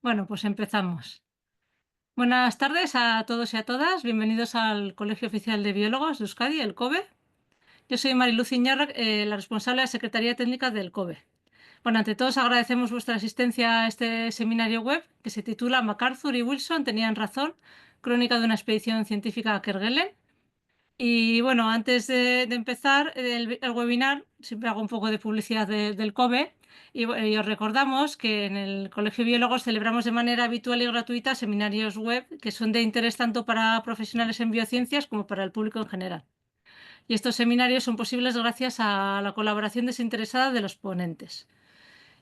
Bueno, pues empezamos. Buenas tardes a todos y a todas. Bienvenidos al Colegio Oficial de Biólogos de Euskadi, el COBE. Yo soy Mariluz Iñarra, la responsable de la Secretaría Técnica del COBE. Bueno, ante todos agradecemos vuestra asistencia a este seminario web que se titula MacArthur y Wilson tenían razón, crónica de una expedición científica a Kerguelen. Y bueno, antes de empezar el webinar, siempre hago un poco de publicidad del COBE y os recordamos que en el Colegio de Biólogos celebramos de manera habitual y gratuita seminarios web que son de interés tanto para profesionales en biociencias como para el público en general. Y estos seminarios son posibles gracias a la colaboración desinteresada de los ponentes.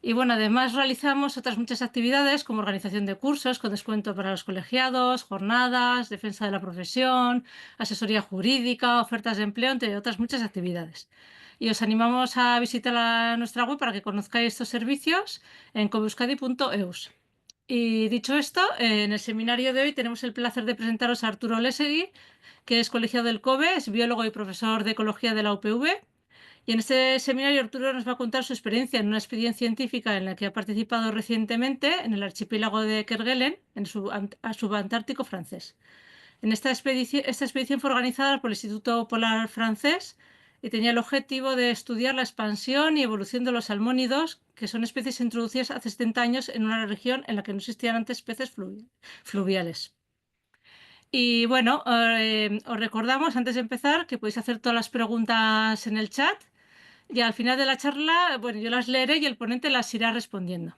Y bueno, además realizamos otras muchas actividades como organización de cursos con descuento para los colegiados, jornadas, defensa de la profesión, asesoría jurídica, ofertas de empleo, entre otras muchas actividades. Y os animamos a visitar nuestra web para que conozcáis estos servicios en cobeuskadi.eus. Y dicho esto, en el seminario de hoy tenemos el placer de presentaros a Arturo Lesegui, que es colegiado del COBE, es biólogo y profesor de ecología de la UPV. Y en este seminario Arturo nos va a contar su experiencia en una expedición científica en la que ha participado recientemente en el archipiélago de Kerguelen, en el subantártico francés. Esta expedición fue organizada por el Instituto Polar Francés y tenía el objetivo de estudiar la expansión y evolución de los salmónidos, que son especies introducidas hace 70 años en una región en la que no existían antes peces fluviales. Y bueno, os recordamos antes de empezar que podéis hacer todas las preguntas en el chat y al final de la charla, bueno, yo las leeré y el ponente las irá respondiendo.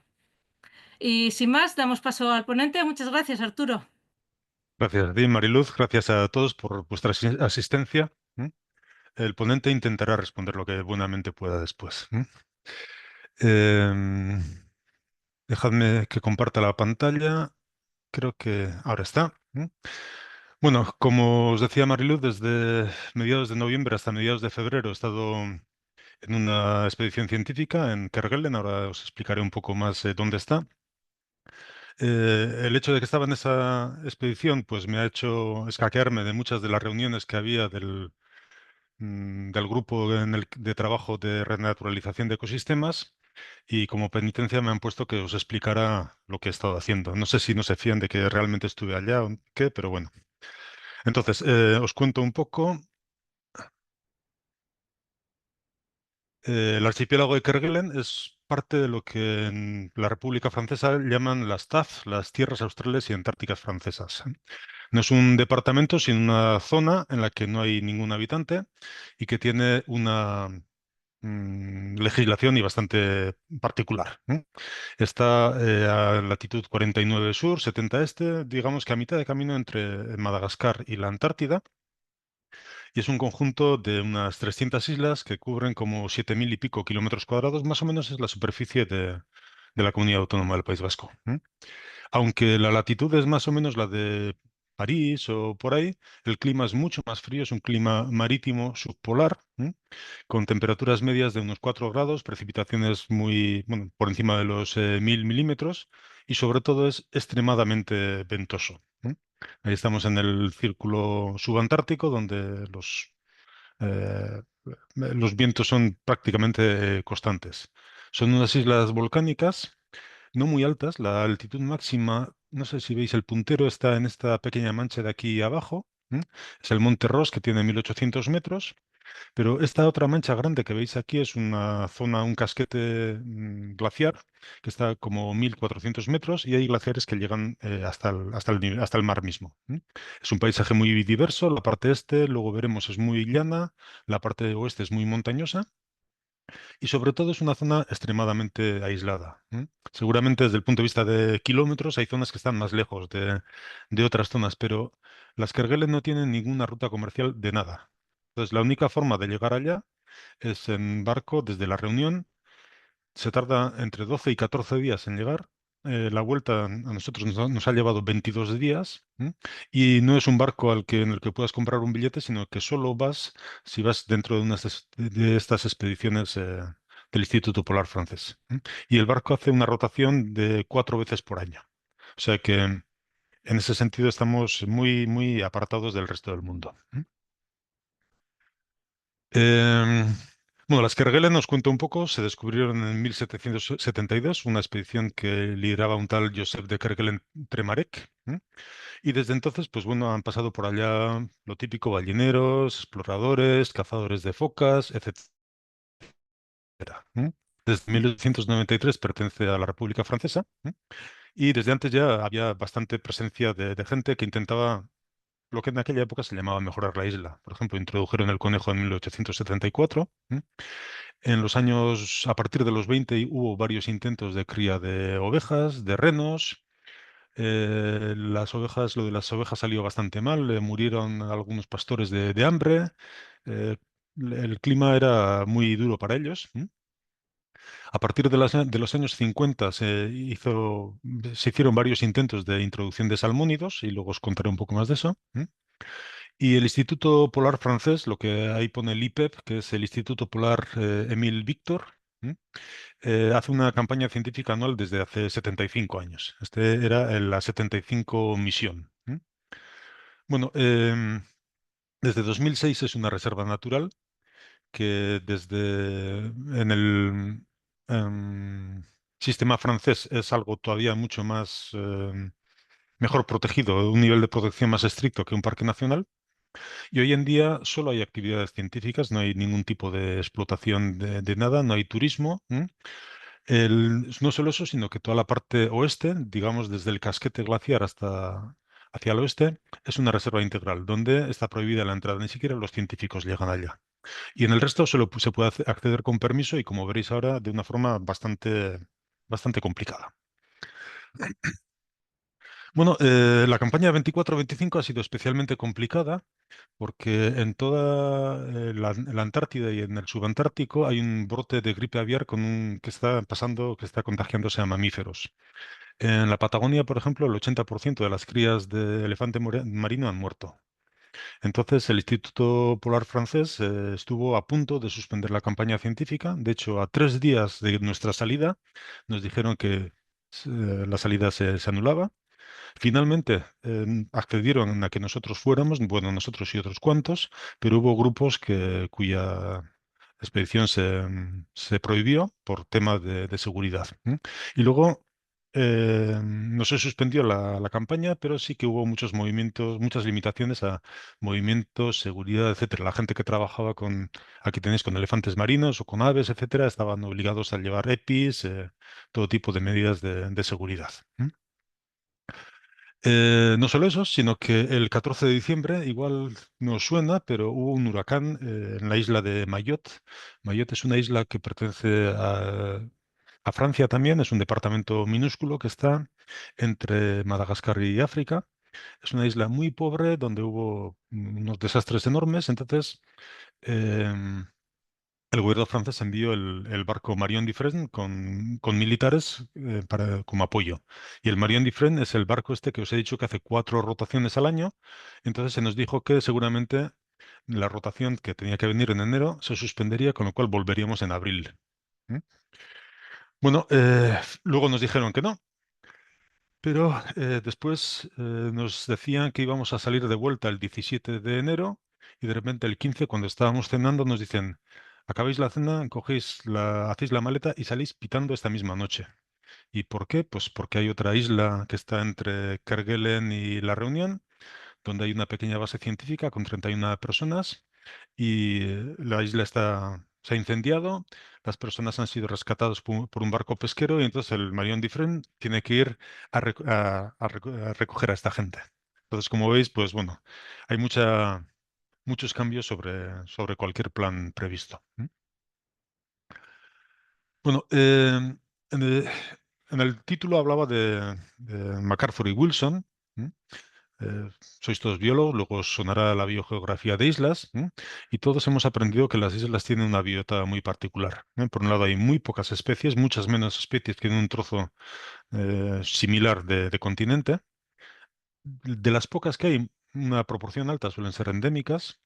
Y sin más, damos paso al ponente. Muchas gracias, Arturo. Gracias a ti, Mariluz. Gracias a todos por vuestra asistencia. El ponente intentará responder lo que buenamente pueda después. Em, Dejadme que comparta la pantalla. Creo que ahora está. Bueno, como os decía Mariluz, desde mediados de noviembre hasta mediados de febrero he estado en una expedición científica en Kerguelen. Ahora os explicaré un poco más dónde está. El hecho de que estaba en esa expedición, pues me ha hecho escaquearme de muchas de las reuniones que había del grupo de trabajo de renaturalización de ecosistemas y como penitencia me han puesto que os explicara lo que he estado haciendo. No sé si no se fían de que realmente estuve allá o qué, pero bueno. Entonces, os cuento un poco. El archipiélago de Kerguelen es parte de lo que en la República Francesa llaman las TAF, las Tierras Australes y Antárticas Francesas. No es un departamento, sino una zona en la que no hay ningún habitante y que tiene una legislación y bastante particular. Está a latitud 49 sur, 70 este, digamos que a mitad de camino entre Madagascar y la Antártida, y es un conjunto de unas 300 islas que cubren como 7.000 y pico kilómetros cuadrados, más o menos es la superficie de la comunidad autónoma del País Vasco. Aunque la latitud es más o menos la de París o por ahí, el clima es mucho más frío, es un clima marítimo subpolar, con temperaturas medias de unos 4 grados, precipitaciones muy, bueno, por encima de los 1.000 milímetros y sobre todo es extremadamente ventoso. Ahí estamos en el círculo subantártico donde los vientos son prácticamente constantes. Son unas islas volcánicas no muy altas. La altitud máxima, no sé si veis el puntero, está en esta pequeña mancha de aquí abajo. Es el Monte Ross que tiene 1.800 metros. Pero esta otra mancha grande que veis aquí es una zona, un casquete glaciar que está como 1.400 metros y hay glaciares que llegan hasta el mar mismo. Es un paisaje muy diverso. La parte este, luego veremos, es muy llana, la parte oeste es muy montañosa y sobre todo es una zona extremadamente aislada. Seguramente desde el punto de vista de kilómetros hay zonas que están más lejos de otras zonas, pero las Kerguelen no tienen ninguna ruta comercial de nada. Entonces, la única forma de llegar allá es en barco desde La Reunión. Se tarda entre 12 y 14 días en llegar. La vuelta a nosotros nos ha llevado 22 días. Y no es un barco en el que puedas comprar un billete, sino que solo vas si vas dentro de una de estas expediciones del Instituto Polar Francés. Y el barco hace una rotación de 4 veces por año. O sea que en ese sentido estamos muy, muy apartados del resto del mundo. Em, Bueno, las Kerguelen, os cuento un poco, se descubrieron en 1772, una expedición que lideraba un tal Joseph de Kerguelen Tremarec. Y desde entonces, pues bueno, han pasado por allá lo típico, balleneros, exploradores, cazadores de focas, etcétera. ¿M? Desde 1893 pertenece a la República Francesa, y desde antes ya había bastante presencia de gente que intentaba lo que en aquella época se llamaba mejorar la isla. Por ejemplo, introdujeron el conejo en 1874. En los años, a partir de los 20, hubo varios intentos de cría de ovejas, de renos. Las ovejas, lo de las ovejas salió bastante mal, murieron algunos pastores de hambre. eh, el clima era muy duro para ellos. A partir de los años 50 se hicieron varios intentos de introducción de salmónidos y luego os contaré un poco más de eso. Y el Instituto Polar francés, lo que ahí pone el IPEP, que es el Instituto Polar Émile Victor, ¿m? Hace una campaña científica anual desde hace 75 años. Este era la 75 misión. Bueno, desde 2006 es una reserva natural que desde en el sistema francés es algo todavía mucho más mejor protegido, un nivel de protección más estricto que un parque nacional. Y hoy en día solo hay actividades científicas, no hay ningún tipo de explotación de nada, no hay turismo. No solo eso, sino que toda la parte oeste, digamos desde el casquete glaciar hasta hacia el oeste, es una reserva integral, donde está prohibida la entrada, ni siquiera los científicos llegan allá. Y en el resto solo se puede acceder con permiso y, como veréis ahora, de una forma bastante complicada. Bueno, la campaña 24-25 ha sido especialmente complicada porque en toda la Antártida y en el subantártico hay un brote de gripe aviar que está pasando, que está contagiándose a mamíferos. En la Patagonia, por ejemplo, el 80% de las crías de elefante marino han muerto. Entonces, el Instituto Polar francés estuvo a punto de suspender la campaña científica. De hecho, a 3 días de nuestra salida, nos dijeron que la salida se anulaba. Finalmente, accedieron a que nosotros fuéramos, bueno, nosotros y otros cuantos, pero hubo grupos cuya expedición se prohibió por temas de seguridad. Y luego no se suspendió la campaña, pero sí que hubo muchos movimientos, muchas limitaciones a movimientos, seguridad, etcétera. La gente que trabajaba aquí tenéis, con elefantes marinos o con aves, etcétera, estaban obligados a llevar EPIs, todo tipo de medidas de seguridad. No solo eso, sino que el 14 de diciembre, igual no os suena, pero hubo un huracán en la isla de Mayotte. Mayotte es una isla que pertenece a Francia también, es un departamento minúsculo que está entre Madagascar y África. Es una isla muy pobre donde hubo unos desastres enormes. Entonces, em, el gobierno francés envió el barco Marion Dufresne con militares como apoyo. Y el Marion Dufresne es el barco este que os he dicho que hace 4 rotaciones al año. Entonces se nos dijo que seguramente la rotación que tenía que venir en enero se suspendería, con lo cual volveríamos en abril. ¿Mm? Bueno, luego nos dijeron que no, pero después nos decían que íbamos a salir de vuelta el 17 de enero y de repente el 15, cuando estábamos cenando, nos dicen, acabáis la cena, hacéis la maleta y salís pitando esta misma noche. ¿Y por qué? Pues porque hay otra isla que está entre Kerguelen y La Reunión, donde hay una pequeña base científica con 31 personas y la isla se ha incendiado, las personas han sido rescatadas por un barco pesquero y entonces el Marion Dufresne tiene que ir a recoger a esta gente. Entonces, como veis, pues bueno, hay muchos cambios sobre cualquier plan previsto. Bueno, en el título hablaba de MacArthur y Wilson. ¿m? Sois todos biólogos, luego os sonará la biogeografía de islas, y todos hemos aprendido que las islas tienen una biota muy particular. Por un lado, hay muy pocas especies, muchas menos especies que en un trozo similar de continente. De las pocas que hay, una proporción alta suelen ser endémicas.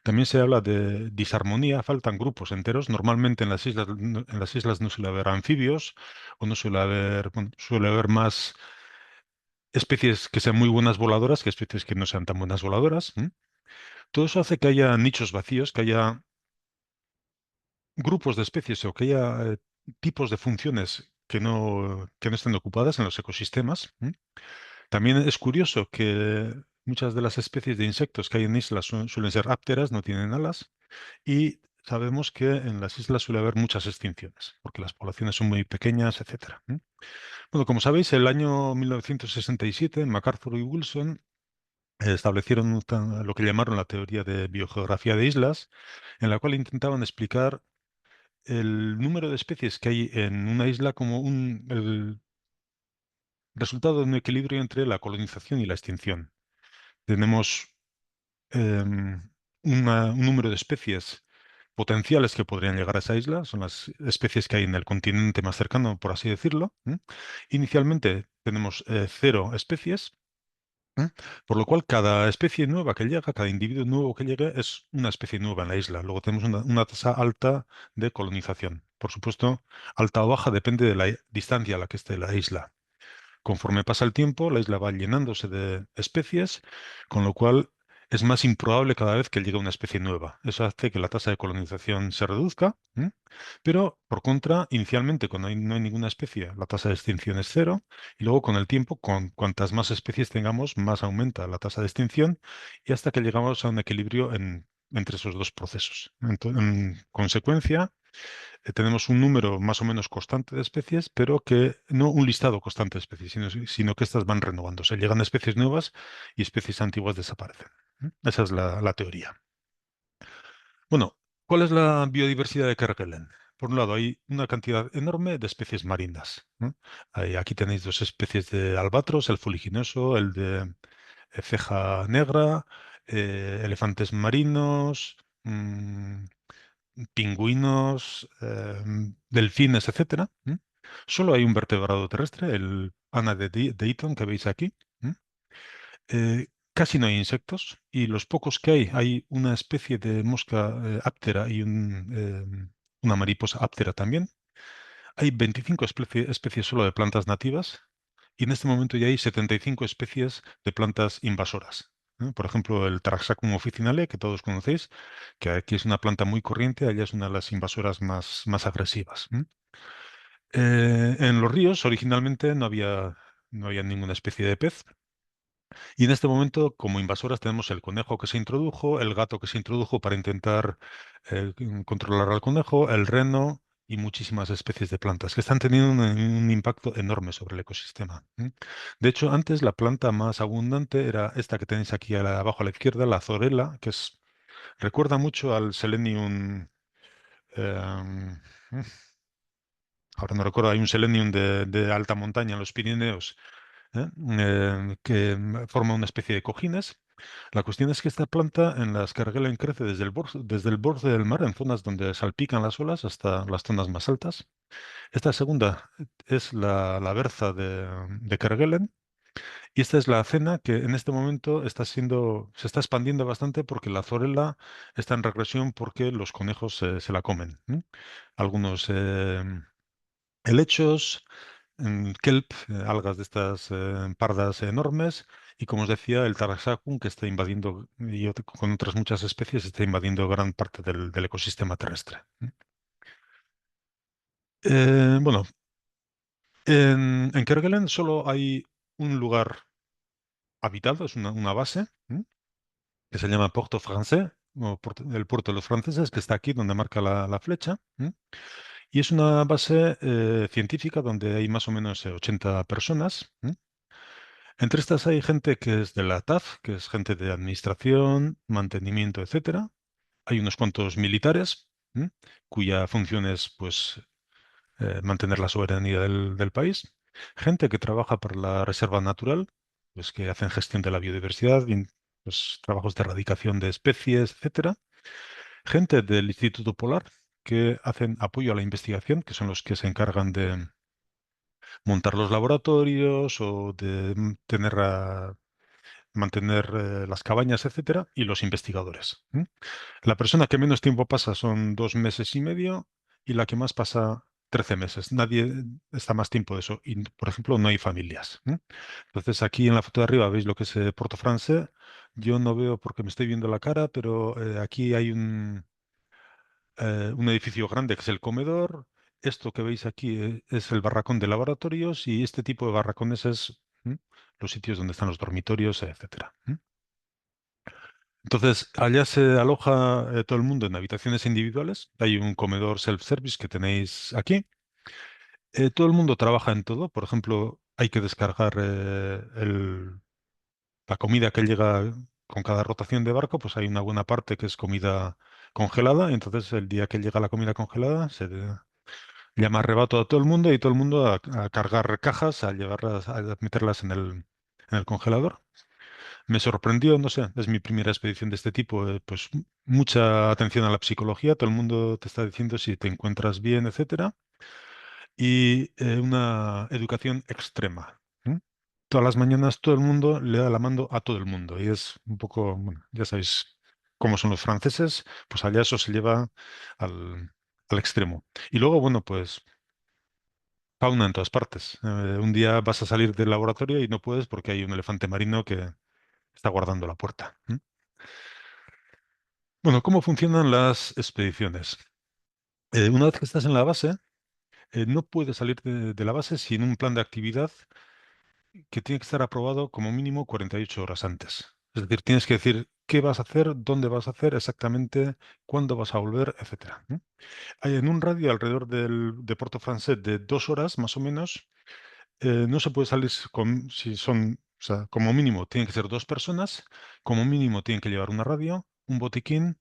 También se habla de disarmonía, faltan grupos enteros. Normalmente en las islas no suele haber anfibios o no suele haber, bueno, suele haber más especies que sean muy buenas voladoras que especies que no sean tan buenas voladoras. Todo eso hace que haya nichos vacíos, que haya grupos de especies o que haya tipos de funciones que no estén ocupadas en los ecosistemas. También es curioso que muchas de las especies de insectos que hay en islas suelen ser ápteras, no tienen alas, y sabemos que en las islas suele haber muchas extinciones, porque las poblaciones son muy pequeñas, etcétera. Bueno, como sabéis, el año 1967, MacArthur y Wilson establecieron lo que llamaron la teoría de biogeografía de islas, en la cual intentaban explicar el número de especies que hay en una isla como el resultado de un equilibrio entre la colonización y la extinción. Tenemos un número de especies potenciales que podrían llegar a esa isla, son las especies que hay en el continente más cercano, por así decirlo. Inicialmente tenemos 0 especies. ¿eh? Por lo cual, cada especie nueva que llega, cada individuo nuevo que llegue, es una especie nueva en la isla. Luego tenemos una tasa alta de colonización. Por supuesto, alta o baja depende de la distancia a la que esté la isla. Conforme pasa el tiempo, la isla va llenándose de especies, con lo cual es más improbable cada vez que llegue una especie nueva. Eso hace que la tasa de colonización se reduzca, pero por contra, inicialmente, cuando no hay ninguna especie, la tasa de extinción es cero, y luego con el tiempo, con cuantas más especies tengamos, más aumenta la tasa de extinción, y hasta que llegamos a un equilibrio entre esos dos procesos. En consecuencia, tenemos un número más o menos constante de especies, pero que no un listado constante de especies, sino que estas van renovándose. Llegan especies nuevas y especies antiguas desaparecen. Esa es la teoría. Bueno, ¿cuál es la biodiversidad de Kerguelen? Por un lado, hay una cantidad enorme de especies marinas. Aquí tenéis 2 especies de albatros, el fuliginoso, el de ceja negra, elefantes marinos, pingüinos, delfines, etcétera. Solo hay un vertebrado terrestre, el Ana de Dayton, que veis aquí. ¿m? Casi no hay insectos y los pocos que hay una especie de mosca áptera y una mariposa áptera también. Hay 25 especies solo de plantas nativas y en este momento ya hay 75 especies de plantas invasoras. Por ejemplo, el Taraxacum officinale, que todos conocéis, que aquí es una planta muy corriente, allá es una de las invasoras más agresivas. En los ríos originalmente no había ninguna especie de pez, y en este momento, como invasoras, tenemos el conejo que se introdujo, el gato que se introdujo para intentar controlar al conejo, el reno y muchísimas especies de plantas que están teniendo un impacto enorme sobre el ecosistema. De hecho, antes la planta más abundante era esta que tenéis aquí abajo a la izquierda, la zorela, recuerda mucho al Selenium. em, Ahora no recuerdo, hay un Selenium de alta montaña en los Pirineos, que forma una especie de cojines. La cuestión es que esta planta en las Kerguelen crece desde el borde del mar, en zonas donde salpican las olas, hasta las zonas más altas. Esta segunda es la berza de Kerguelen, y esta es la acena que en este momento se está expandiendo bastante porque la zorela está en regresión porque los conejos se la comen. Algunos helechos, kelp, algas de estas pardas enormes, y como os decía, el Taraxacum, que está invadiendo, con otras muchas especies, está invadiendo gran parte del ecosistema terrestre. Bueno, en Kerguelen solo hay un lugar habitado, es una base, que se llama Porto Francés, o el puerto de los franceses, que está aquí donde marca la flecha. Y es una base científica donde hay más o menos 80 personas. Entre estas hay gente que es de la TAF, que es gente de administración, mantenimiento, etcétera. Hay unos cuantos militares, cuya función es, pues, mantener la soberanía del país. Gente que trabaja para la reserva natural, pues que hacen gestión de la biodiversidad, pues, trabajos de erradicación de especies, etcétera. Gente del Instituto Polar que hacen apoyo a la investigación, que son los que se encargan de montar los laboratorios o de mantener las cabañas, etcétera, y los investigadores. La persona que menos tiempo pasa son 2 meses y medio y la que más pasa 13 meses. Nadie está más tiempo de eso. Y, por ejemplo, no hay familias. Entonces, aquí en la foto de arriba veis lo que es Porto France. Yo no veo porque me estoy viendo la cara, pero aquí hay un edificio grande que es el comedor. Esto que veis aquí es el barracón de laboratorios y este tipo de barracones es los sitios donde están los dormitorios, etcétera. Entonces, allá se aloja todo el mundo en habitaciones individuales. Hay un comedor self-service que tenéis aquí. Todo el mundo trabaja en todo. Por ejemplo, hay que descargar la comida que llega con cada rotación de barco, pues hay una buena parte que es comida congelada. Entonces, el día que llega la comida congelada, llama arrebato a todo el mundo y todo el mundo a cargar cajas, a llevarlas, a meterlas en el congelador. Me sorprendió, no sé, es mi primera expedición de este tipo, pues mucha atención a la psicología, todo el mundo te está diciendo si te encuentras bien, etcétera, y una educación extrema. Todas las mañanas todo el mundo le da la mano a todo el mundo y es un poco, bueno, ya sabéis cómo son los franceses, pues allá eso se lleva al extremo. Y luego, bueno, pues fauna en todas partes. Un día vas a salir del laboratorio y no puedes porque hay un elefante marino que está guardando la puerta. Bueno, ¿cómo funcionan las expediciones? Una vez que estás en la base, no puedes salir de la base sin un plan de actividad que tiene que estar aprobado como mínimo 48 horas antes. Es decir, tienes que decir qué vas a hacer, dónde vas a hacer exactamente, cuándo vas a volver, etcétera. Hay en un radio alrededor de Puerto Francés de 2 horas más o menos. No se puede salir si son, o sea, como mínimo tienen que ser dos personas, como mínimo tienen que llevar una radio, un botiquín,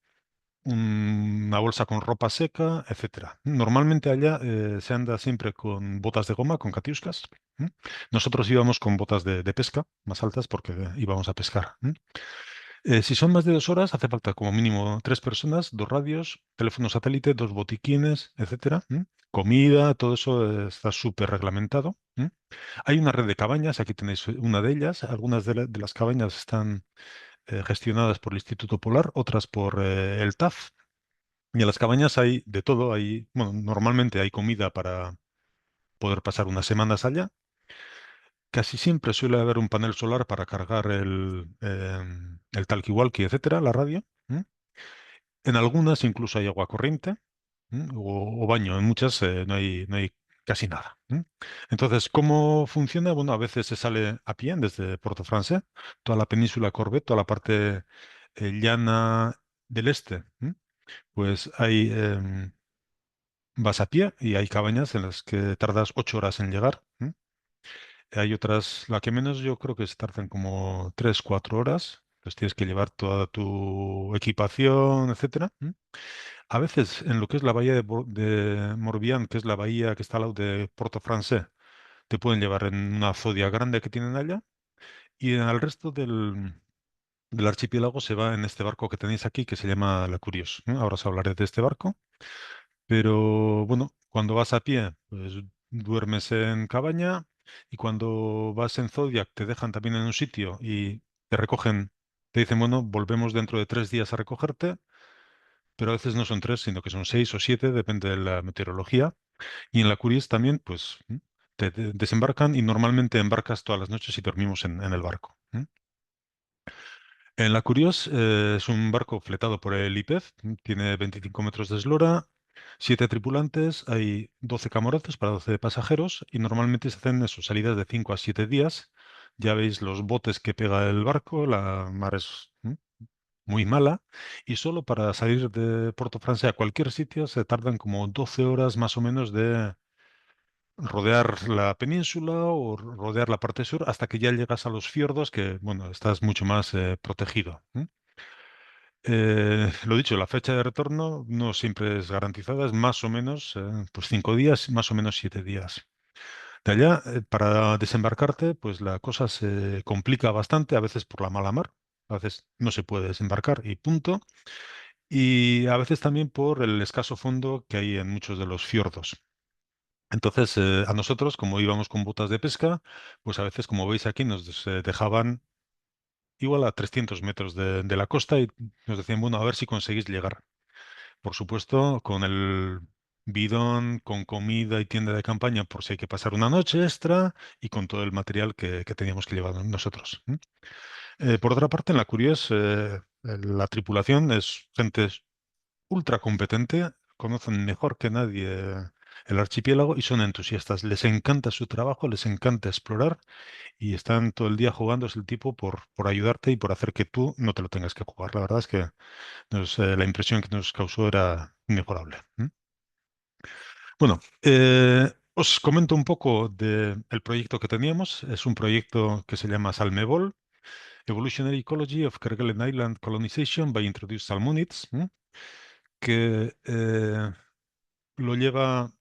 una bolsa con ropa seca, etcétera. Normalmente allá se anda siempre con botas de goma, con catiuscas. ¿M? Nosotros íbamos con botas de pesca más altas porque íbamos a pescar. Si son más de 2 horas, hace falta como mínimo tres personas, dos radios, teléfono satélite, dos botiquines, etcétera. Comida, todo eso está súper reglamentado. Hay una red de cabañas, aquí tenéis una de ellas. Algunas de las cabañas están gestionadas por el Instituto Polar, otras por el TAF. Y en las cabañas hay de todo. Bueno, normalmente hay comida para poder pasar unas semanas allá. Casi siempre suele haber un panel solar para cargar el talkie-walkie, etcétera, la radio. En algunas incluso hay agua corriente. O baño. En muchas no hay casi nada. Entonces, ¿cómo funciona? Bueno, a veces se sale a pie desde Puerto Francés, toda la península Corbet, toda la parte llana del este. Pues vas a pie y hay cabañas en las que tardas 8 horas en llegar. Hay otras, la que menos yo creo que se tardan como 3, 4 horas. Pues tienes que llevar toda tu equipación, etcétera. A veces en lo que es la bahía de Morbihan, que es la bahía que está al lado de Puerto Francés, te pueden llevar en una zodia grande que tienen allá. Y en el resto del archipiélago se va en este barco que tenéis aquí, que se llama La Curios. Ahora os hablaré de este barco. Pero bueno, cuando vas a pie, pues duermes en cabaña y cuando vas en Zodiac te dejan también en un sitio y te recogen, te dicen, bueno, volvemos dentro de 3 días a recogerte, pero a veces no son tres, sino que son 6 o 7, depende de la meteorología. Y en la Curies también, pues te desembarcan y normalmente embarcas todas las noches y dormimos en el barco. En la Curios es un barco fletado por el IPEF, tiene 25 metros de eslora, 7 tripulantes, hay 12 camarotes para 12 pasajeros y normalmente se hacen eso, salidas de 5 a 7 días. Ya veis los botes que pega el barco, la mar es muy mala y solo para salir de Puerto Francia a cualquier sitio se tardan como 12 horas más o menos de rodear la península o rodear la parte sur hasta que ya llegas a los fiordos que, bueno, estás mucho más protegido. Lo dicho, la fecha de retorno no siempre es garantizada, es más o menos pues 5 días, más o menos 7 días. De allá, para desembarcarte, pues la cosa se complica bastante, a veces por la mala mar, a veces no se puede desembarcar y punto, y a veces también por el escaso fondo que hay en muchos de los fiordos. Entonces, a nosotros, como íbamos con botas de pesca, pues a veces, como veis aquí, nos dejaban igual a 300 metros de la costa y nos decían, bueno, a ver si conseguís llegar. Por supuesto, con el bidón, con comida y tienda de campaña por si hay que pasar una noche extra y con todo el material que teníamos que llevar nosotros. Por otra parte, en la Curious, la tripulación es gente ultra competente. conocen mejor que nadie el archipiélago y son entusiastas. Les encanta su trabajo, les encanta explorar y están todo el día jugando. Es el tipo por ayudarte y por hacer que tú no te lo tengas que jugar. La verdad es que la impresión que nos causó era inmejorable. Bueno, os comento un poco del proyecto que teníamos. Es un proyecto que se llama Salmebol, Evolutionary Ecology of Kerguelen Island Colonization by Introduced Salmonids, que lo lleva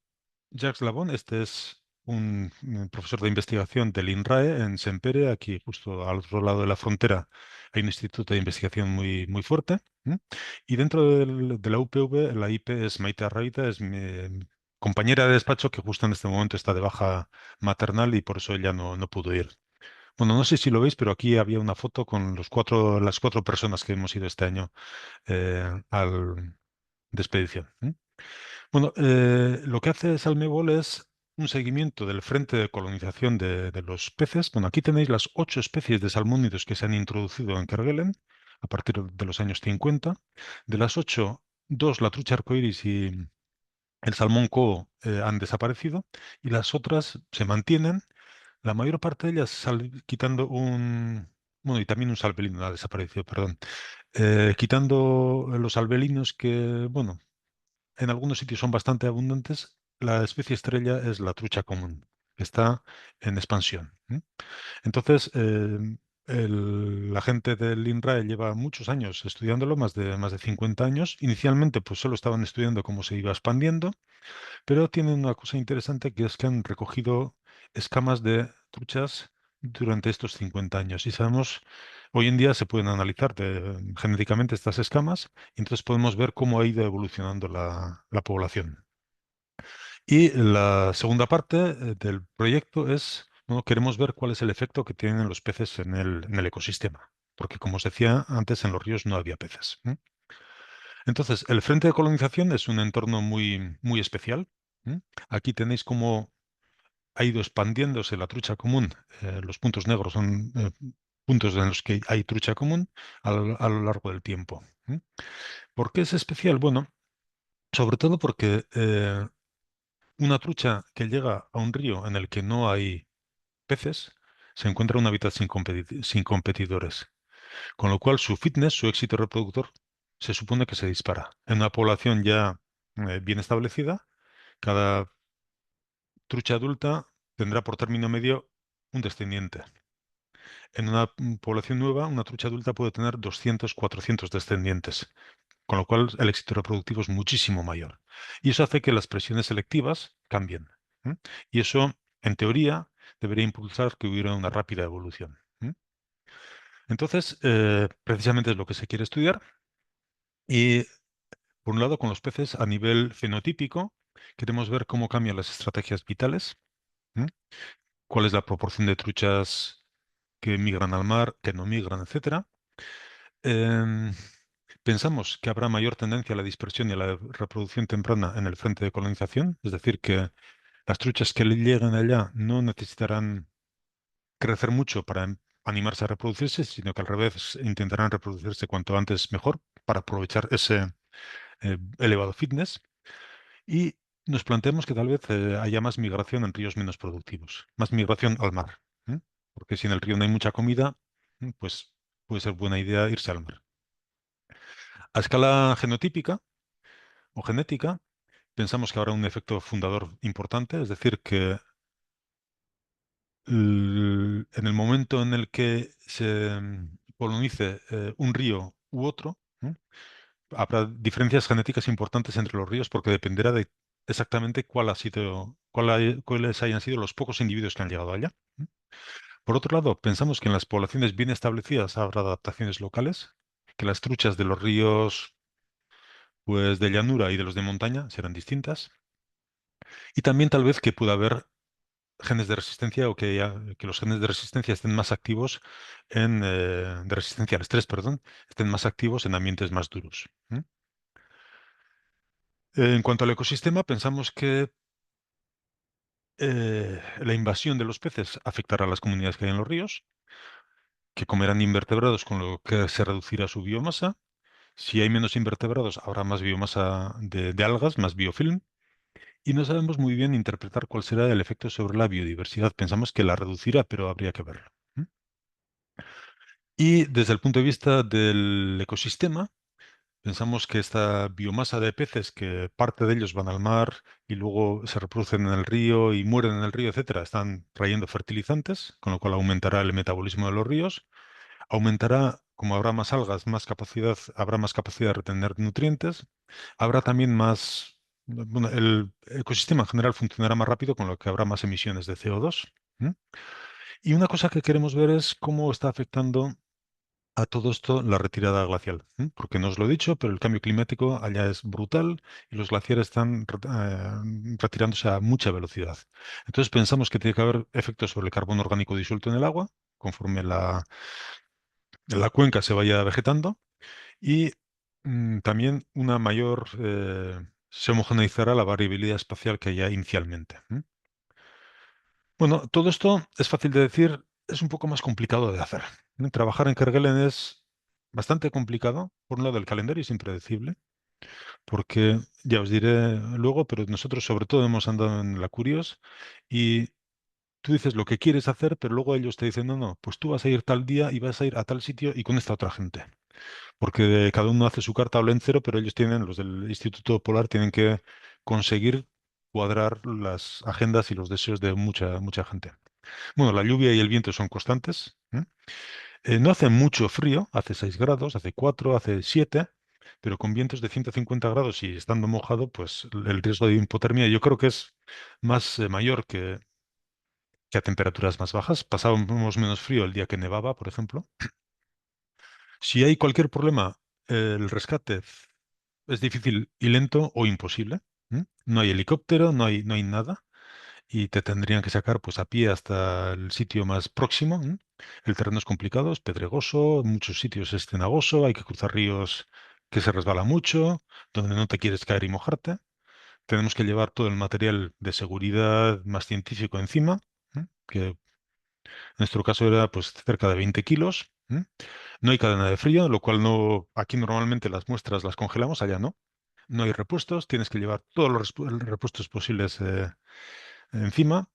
Jacques Labon. Este es un profesor de investigación del INRAE en Sempere, aquí justo al otro lado de la frontera. Hay un instituto de investigación muy, muy fuerte. Y dentro de la UPV, la IP es Maite Arraita, es mi compañera de despacho que justo en este momento está de baja maternal y por eso ella no pudo ir. Bueno, no sé si lo veis, pero aquí había una foto con las cuatro personas que hemos ido este año de expedición. Bueno, lo que hace Salmebol es un seguimiento del frente de colonización de los peces. Bueno, aquí tenéis las 8 especies de salmónidos que se han introducido en Kerguelen a partir de los años 50. De las 8, dos, la trucha arcoíris y el salmón coho, han desaparecido y las otras se mantienen. La mayor parte de ellas, quitando bueno, y también un salvelino ha desaparecido, perdón. Quitando los albelinos que, bueno, en algunos sitios son bastante abundantes. La especie estrella es la trucha común, que está en expansión. Entonces, la gente del INRAE lleva muchos años estudiándolo, más de 50 años. Inicialmente, pues solo estaban estudiando cómo se iba expandiendo, pero tienen una cosa interesante que es que han recogido escamas de truchas durante estos 50 años. Y sabemos, hoy en día se pueden analizar genéticamente estas escamas y entonces podemos ver cómo ha ido evolucionando la población. Y la segunda parte del proyecto es, bueno, queremos ver cuál es el efecto que tienen los peces en el ecosistema. Porque como os decía antes, en los ríos no había peces. Entonces, el frente de colonización es un entorno muy, muy especial. Aquí tenéis cómo ha ido expandiéndose la trucha común. Los puntos negros son puntos en los que hay trucha común a lo largo del tiempo. ¿Por qué es especial? Bueno, sobre todo porque una trucha que llega a un río en el que no hay peces se encuentra en un hábitat sin competidores, con lo cual su fitness, su éxito reproductor, se supone que se dispara. En una población ya bien establecida, cada trucha adulta tendrá por término medio un descendiente. En una población nueva, una trucha adulta puede tener 200, 400 descendientes, con lo cual el éxito reproductivo es muchísimo mayor. Y eso hace que las presiones selectivas cambien. Y eso, en teoría, debería impulsar que hubiera una rápida evolución. Entonces, precisamente es lo que se quiere estudiar. Y, por un lado, con los peces a nivel fenotípico, queremos ver cómo cambian las estrategias vitales, ¿m? Cuál es la proporción de truchas que migran al mar, que no migran, etcétera. Em, Pensamos que habrá mayor tendencia a la dispersión y a la reproducción temprana en el frente de colonización, es decir, que las truchas que lleguen allá no necesitarán crecer mucho para animarse a reproducirse, sino que al revés intentarán reproducirse cuanto antes mejor para aprovechar ese elevado fitness. Y nos planteamos que tal vez haya más migración en ríos menos productivos, más migración al mar. ¿eh? Porque si en el río no hay mucha comida, pues puede ser buena idea irse al mar. A escala genotípica o genética, pensamos que habrá un efecto fundador importante, es decir, que en el momento en el que se colonice un río u otro, habrá diferencias genéticas importantes entre los ríos porque dependerá de exactamente cuáles hayan sido los pocos individuos que han llegado allá. Por otro lado, pensamos que en las poblaciones bien establecidas habrá adaptaciones locales, que las truchas de los ríos pues, de llanura y de los de montaña serán distintas, y también tal vez que pueda haber genes de resistencia o que los genes de resistencia estén más activos de resistencia al estrés, perdón, estén más activos en ambientes más duros. En cuanto al ecosistema, pensamos que la invasión de los peces afectará a las comunidades que hay en los ríos, que comerán invertebrados, con lo que se reducirá su biomasa, Si hay menos invertebrados, habrá más biomasa de algas, más biofilm, y no sabemos muy bien interpretar cuál será el efecto sobre la biodiversidad. Pensamos que la reducirá, pero habría que verlo. Y desde el punto de vista del ecosistema, pensamos que esta biomasa de peces, que parte de ellos van al mar y luego se reproducen en el río y mueren en el río, etcétera, están trayendo fertilizantes, con lo cual aumentará el metabolismo de los ríos, aumentará, como habrá más algas, más capacidad, habrá más capacidad de retener nutrientes, habrá también más, bueno, el ecosistema en general funcionará más rápido, con lo que habrá más emisiones de CO2. ¿M? Y una cosa que queremos ver es cómo está afectando a todo esto la retirada glacial, porque no os lo he dicho, pero el cambio climático allá es brutal y los glaciares están retirándose a mucha velocidad. Entonces pensamos que tiene que haber efectos sobre el carbono orgánico disuelto en el agua, conforme la cuenca se vaya vegetando, y también una mayor, se homogeneizará la variabilidad espacial que haya inicialmente. Bueno, todo esto es fácil de decir, es un poco más complicado de hacer. Trabajar en Kerguelen es bastante complicado. Por un lado, el calendario es impredecible, porque ya os diré luego, pero nosotros sobre todo hemos andado en la Curios y tú dices lo que quieres hacer, pero luego ellos te dicen, no, no, pues tú vas a ir tal día y vas a ir a tal sitio y con esta otra gente. Porque cada uno hace su carta en cero, pero ellos tienen, los del Instituto Polar, tienen que conseguir cuadrar las agendas y los deseos de mucha, mucha gente. Bueno, la lluvia y el viento son constantes. No hace mucho frío, hace 6 grados, hace 4, hace 7, pero con vientos de 150 grados y estando mojado, pues el riesgo de hipotermia yo creo que es más mayor que a temperaturas más bajas. Pasábamos menos frío el día que nevaba, por ejemplo. Si hay cualquier problema, el rescate es difícil y lento o imposible. No hay helicóptero, no hay nada y te tendrían que sacar pues a pie hasta el sitio más próximo. El terreno es complicado, es pedregoso, en muchos sitios es cenagoso, hay que cruzar ríos que se resbala mucho, donde no te quieres caer y mojarte. Tenemos que llevar todo el material de seguridad más científico encima, que en nuestro caso era pues cerca de 20 kilos. No hay cadena de frío, lo cual no, aquí normalmente las muestras las congelamos, allá no. No hay repuestos, tienes que llevar todos los repuestos posibles encima.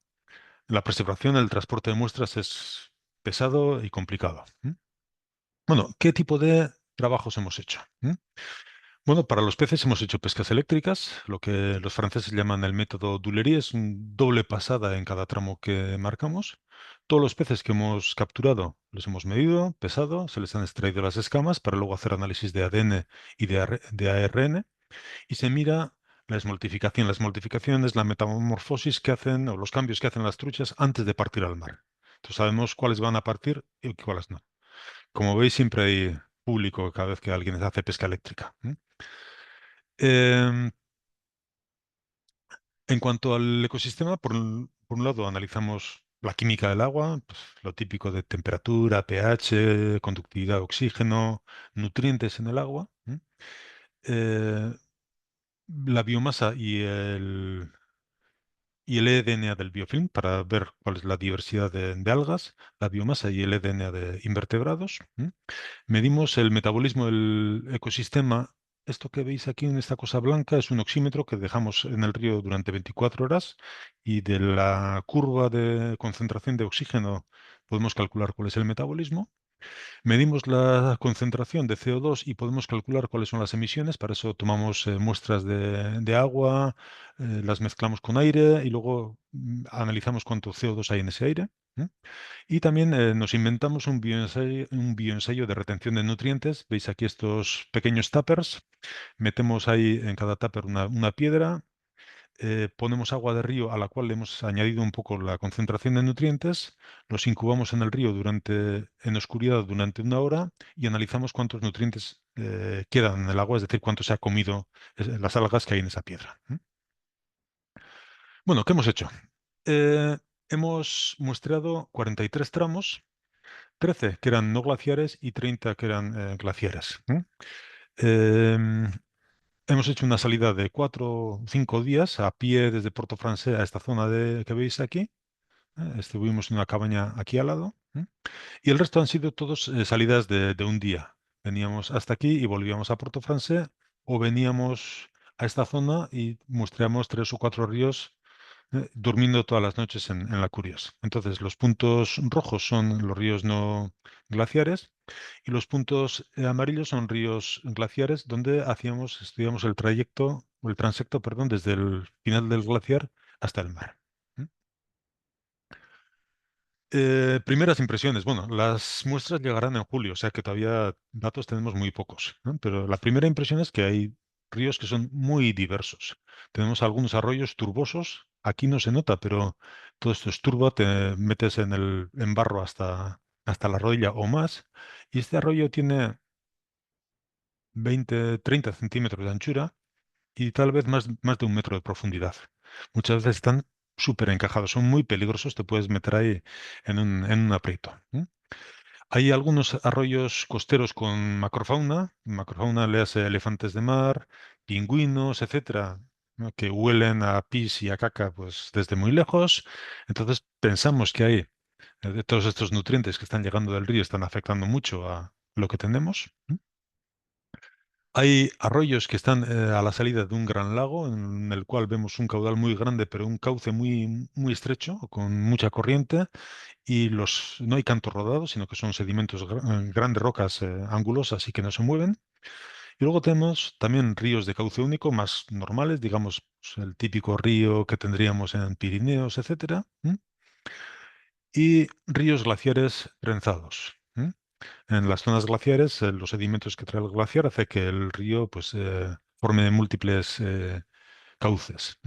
La preservación, el transporte de muestras es pesado y complicado. Bueno, ¿qué tipo de trabajos hemos hecho? Bueno, para los peces hemos hecho pescas eléctricas, lo que los franceses llaman el método Dulery, es un doble pasada en cada tramo que marcamos. Todos los peces que hemos capturado los hemos medido, pesado, se les han extraído las escamas para luego hacer análisis de ADN y de ARN y se mira la esmoltificación. La esmoltificación es la metamorfosis que hacen o los cambios que hacen las truchas antes de partir al mar. Entonces sabemos cuáles van a partir y cuáles no. Como veis, siempre hay público cada vez que alguien hace pesca eléctrica. Em, en cuanto al ecosistema, por un lado analizamos la química del agua, pues, lo típico de temperatura, pH, conductividad de oxígeno, nutrientes en el agua. Eh, la biomasa y el eDNA del biofilm para ver cuál es la diversidad de algas, la biomasa y el eDNA de invertebrados. Medimos el metabolismo del ecosistema. Esto que veis aquí en esta cosa blanca es un oxímetro que dejamos en el río durante 24 horas y de la curva de concentración de oxígeno podemos calcular cuál es el metabolismo. Medimos la concentración de CO2 y podemos calcular cuáles son las emisiones. Para eso tomamos muestras de agua, las mezclamos con aire y luego analizamos cuánto CO2 hay en ese aire. Y también nos inventamos un bioensayo de retención de nutrientes. Veis aquí estos pequeños tuppers. Metemos ahí en cada tupper una piedra, ponemos agua de río a la cual le hemos añadido un poco la concentración de nutrientes, los incubamos en el río en oscuridad durante 1 hora y analizamos cuántos nutrientes quedan en el agua, es decir, cuánto se ha comido las algas que hay en esa piedra. Bueno, ¿qué hemos hecho? Eh, hemos muestreado 43 tramos, 13 que eran no glaciares y 30 que eran glaciares. Em, Hemos hecho una salida de 4 o 5 días a pie desde Puerto Francés a esta zona que veis aquí. Estuvimos en una cabaña aquí al lado. Y el resto han sido todos salidas de un día. Veníamos hasta aquí y volvíamos a Porto Francés, o veníamos a esta zona y muestreamos 3 o 4 ríos durmiendo todas las noches en la Curios. Entonces, los puntos rojos son los ríos no glaciares y los puntos amarillos son ríos glaciares donde estudiamos el trayecto, o el transecto, perdón, desde el final del glaciar hasta el mar. ¿Mm? Primeras impresiones. Bueno, las muestras llegarán en julio, o sea que todavía datos tenemos muy pocos, ¿no? Pero la primera impresión es que hay ríos que son muy diversos. Tenemos algunos arroyos turbosos. Aquí no se nota, pero todo esto es turbo. Te metes en barro hasta la rodilla o más. Y este arroyo tiene 20, 30 centímetros de anchura y tal vez más de 1 metro de profundidad. Muchas veces están súper encajados, son muy peligrosos, te puedes meter ahí en un aprieto. Hay algunos arroyos costeros con macrofauna, le hace elefantes de mar, pingüinos, etcétera, ¿no? Que huelen a pis y a caca pues desde muy lejos. Entonces pensamos que hay de todos estos nutrientes que están llegando del río están afectando mucho a lo que tenemos. Hay arroyos que están a la salida de un gran lago, en el cual vemos un caudal muy grande, pero un cauce muy, muy estrecho, con mucha corriente, y no hay cantos rodados, sino que son sedimentos, grandes rocas angulosas y que no se mueven. Y luego tenemos también ríos de cauce único, más normales, digamos, pues, el típico río que tendríamos en Pirineos, etcétera, y ríos glaciares trenzados. En las zonas glaciares, los sedimentos que trae el glaciar hace que el río pues, forme múltiples cauces.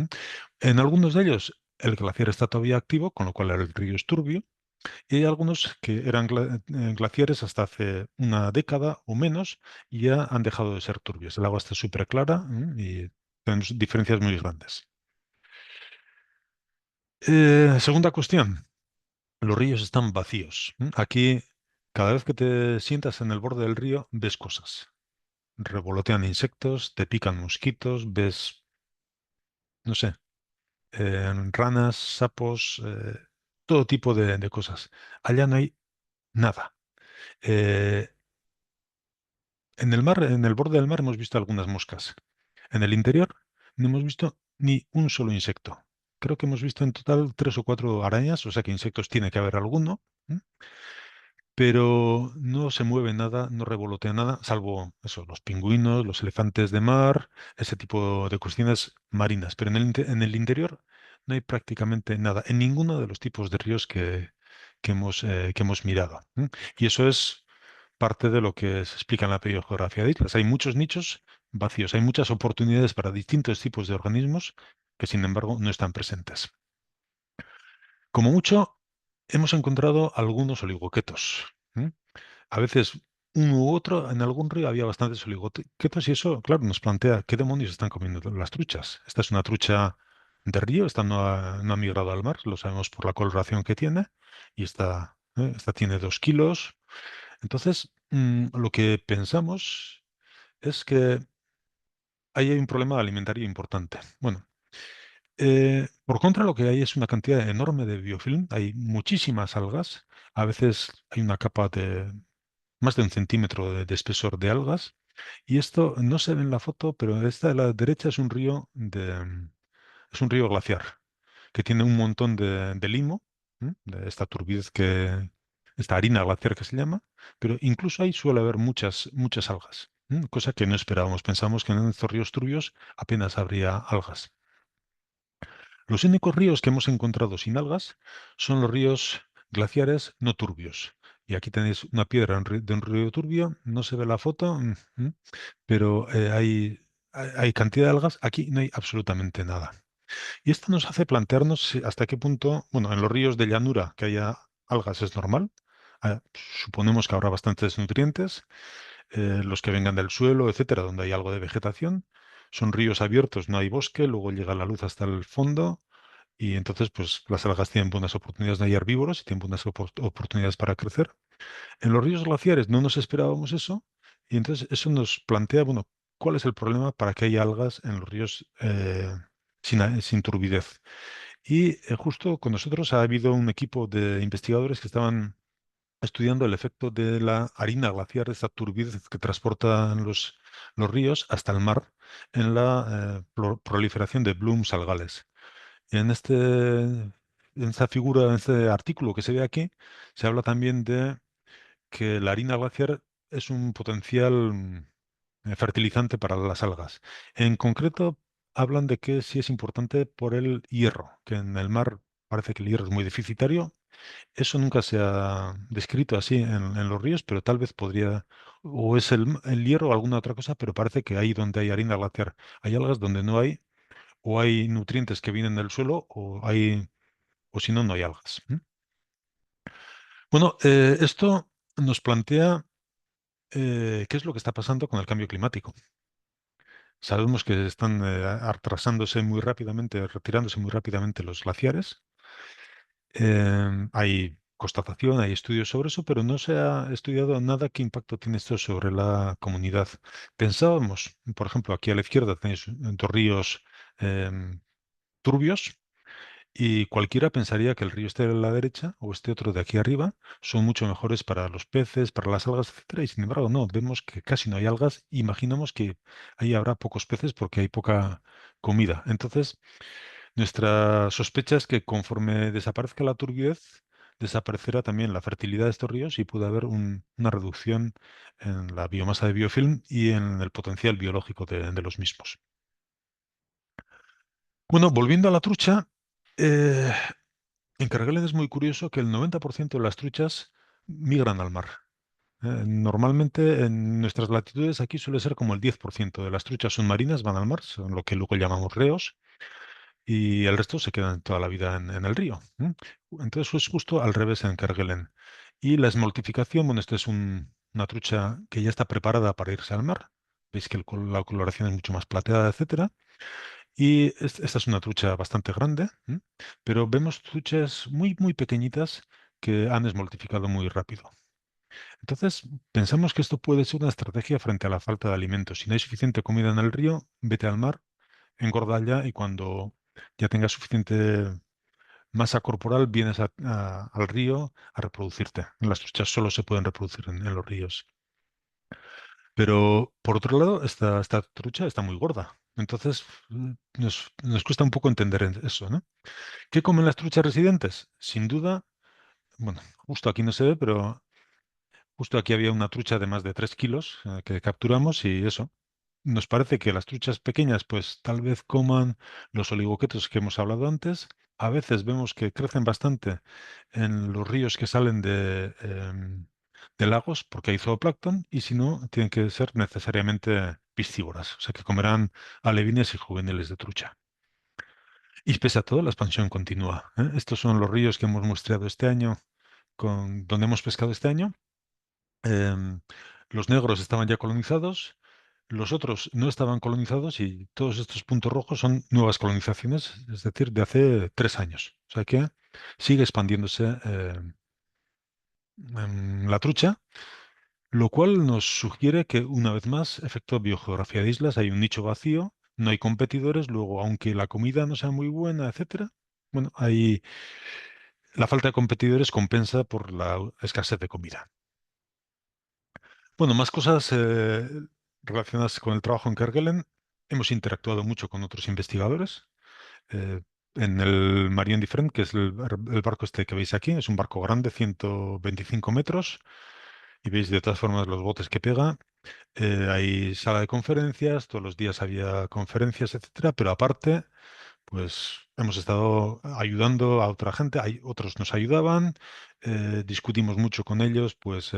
En algunos de ellos, el glaciar está todavía activo, con lo cual el río es turbio, y hay algunos que eran glaciares hasta hace una década o menos y ya han dejado de ser turbios. El agua está súper clara y tenemos diferencias muy grandes. Segunda cuestión, los ríos están vacíos. Aquí, cada vez que te sientas en el borde del río, ves cosas. Revolotean insectos, te pican mosquitos, ves, no sé, ranas, sapos, todo tipo de cosas. Allá no hay nada. Eh, en el mar, en el borde del mar hemos visto algunas moscas. En el interior no hemos visto ni un solo insecto. Creo que hemos visto en total 3 o 4 arañas, o sea que insectos tiene que haber alguno. ¿M? Pero no se mueve nada, no revolotea nada, salvo eso, los pingüinos, los elefantes de mar, ese tipo de cuestiones marinas. Pero en el interior no hay prácticamente nada, en ninguno de los tipos de ríos que hemos mirado. Y eso es parte de lo que se explica en la biogeografía de islas. Hay muchos nichos vacíos, hay muchas oportunidades para distintos tipos de organismos que, sin embargo, no están presentes. Como mucho, hemos encontrado algunos oligoquetos. A veces uno u otro, en algún río había bastantes oligoquetos y eso, claro, nos plantea qué demonios están comiendo las truchas. Esta es una trucha de río, esta no ha migrado al mar, lo sabemos por la coloración que tiene, y esta tiene 2 kilos. Entonces, lo que pensamos es que ahí hay un problema alimentario importante. Bueno, por contra, lo que hay es una cantidad enorme de biofilm, hay muchísimas algas, a veces hay una capa de más de 1 centímetro de espesor de algas. Y esto no se ve en la foto, pero esta de la derecha es un río glaciar que tiene un montón de limo, de esta turbidez esta harina glaciar que se llama, pero incluso ahí suele haber muchas, muchas algas, cosa que no esperábamos. Pensamos que en estos ríos turbios apenas habría algas. Los únicos ríos que hemos encontrado sin algas son los ríos glaciares no turbios. Y aquí tenéis una piedra de un río turbio, no se ve la foto, pero hay cantidad de algas, aquí no hay absolutamente nada. Y esto nos hace plantearnos hasta qué punto, bueno, en los ríos de llanura que haya algas es normal, suponemos que habrá bastantes nutrientes, los que vengan del suelo, etcétera, donde hay algo de vegetación. Son ríos abiertos, no hay bosque, luego llega la luz hasta el fondo y entonces pues las algas tienen buenas oportunidades, no hay herbívoros y tienen buenas oportunidades para crecer. En los ríos glaciares no nos esperábamos eso y entonces eso nos plantea, bueno, ¿cuál es el problema para que haya algas en los ríos sin turbidez? Y justo con nosotros ha habido un equipo de investigadores que estaban estudiando el efecto de la harina glaciar, esa turbidez que transportan los ríos hasta el mar en la proliferación de blooms algales. En en esta figura, en este artículo que se ve aquí, se habla también de que la harina glaciar es un potencial fertilizante para las algas. En concreto, hablan de que sí es importante por el hierro, que en el mar parece que el hierro es muy deficitario. Eso nunca se ha descrito así en los ríos, pero tal vez podría, o es el hierro o alguna otra cosa, pero parece que ahí donde hay harina glaciar hay algas, donde no hay, o hay nutrientes que vienen del suelo, o si no, no hay algas. Bueno, esto nos plantea qué es lo que está pasando con el cambio climático. Sabemos que están atrasándose muy rápidamente, retirándose muy rápidamente los glaciares. Hay constatación, hay estudios sobre eso, pero no se ha estudiado nada qué impacto tiene esto sobre la comunidad. Pensábamos, por ejemplo, aquí a la izquierda tenéis dos ríos em, turbios, y cualquiera pensaría que el río este de la derecha o este otro de aquí arriba son mucho mejores para los peces, para las algas, etcétera. Y sin embargo, no, vemos que casi no hay algas. Imaginamos que ahí habrá pocos peces porque hay poca comida. Entonces, nuestra sospecha es que conforme desaparezca la turbidez, desaparecerá también la fertilidad de estos ríos y puede haber una reducción en la biomasa de biofilm y en el potencial biológico de los mismos. Bueno, volviendo a la trucha, eh, en Kerguelen es muy curioso que el 90% de las truchas migran al mar. Normalmente en nuestras latitudes aquí suele ser como el 10% de las truchas submarinas van al mar, son lo que luego llamamos reos, y el resto se quedan toda la vida en el río. Entonces es justo al revés en Kerguelen. Y la esmoltificación, bueno, esta es una trucha que ya está preparada para irse al mar. Veis que la coloración es mucho más plateada, etcétera. Y esta es una trucha bastante grande, pero vemos truchas muy, muy pequeñitas que han esmoltificado muy rápido. Entonces, pensamos que esto puede ser una estrategia frente a la falta de alimentos. Si no hay suficiente comida en el río, vete al mar, engorda allá y cuando ya tengas suficiente masa corporal, vienes al río a reproducirte. Las truchas solo se pueden reproducir en los ríos. Pero, por otro lado, esta trucha está muy gorda. Entonces, nos cuesta un poco entender eso, ¿no? ¿Qué comen las truchas residentes? Sin duda, bueno, justo aquí no se ve, pero justo aquí había una trucha de más de 3 kilos que capturamos y eso. Nos parece que las truchas pequeñas, pues tal vez coman los oligoquetos que hemos hablado antes. A veces vemos que crecen bastante en los ríos que salen de lagos porque hay zooplancton y si no, tienen que ser necesariamente piscívoras, o sea que comerán alevines y juveniles de trucha. Y pese a todo, la expansión continúa. Estos son los ríos que hemos muestreado este año, donde hemos pescado este año. Em, los negros estaban ya colonizados, los otros no estaban colonizados y todos estos puntos rojos son nuevas colonizaciones, es decir, de hace 3 años. O sea que sigue expandiéndose la trucha, lo cual nos sugiere que, una vez más, efecto biogeografía de islas, hay un nicho vacío, no hay competidores, luego, aunque la comida no sea muy buena, etcétera, bueno, la falta de competidores compensa por la escasez de comida. Bueno, más cosas relacionadas con el trabajo en Kerguelen. Hemos interactuado mucho con otros investigadores. eh, en el Marine Different, que es el barco este que veis aquí, es un barco grande, 125 metros, y veis de todas formas los botes que pega. Hay sala de conferencias, todos los días había conferencias, etcétera, pero aparte pues hemos estado ayudando a otra gente, otros nos ayudaban, discutimos mucho con ellos, pues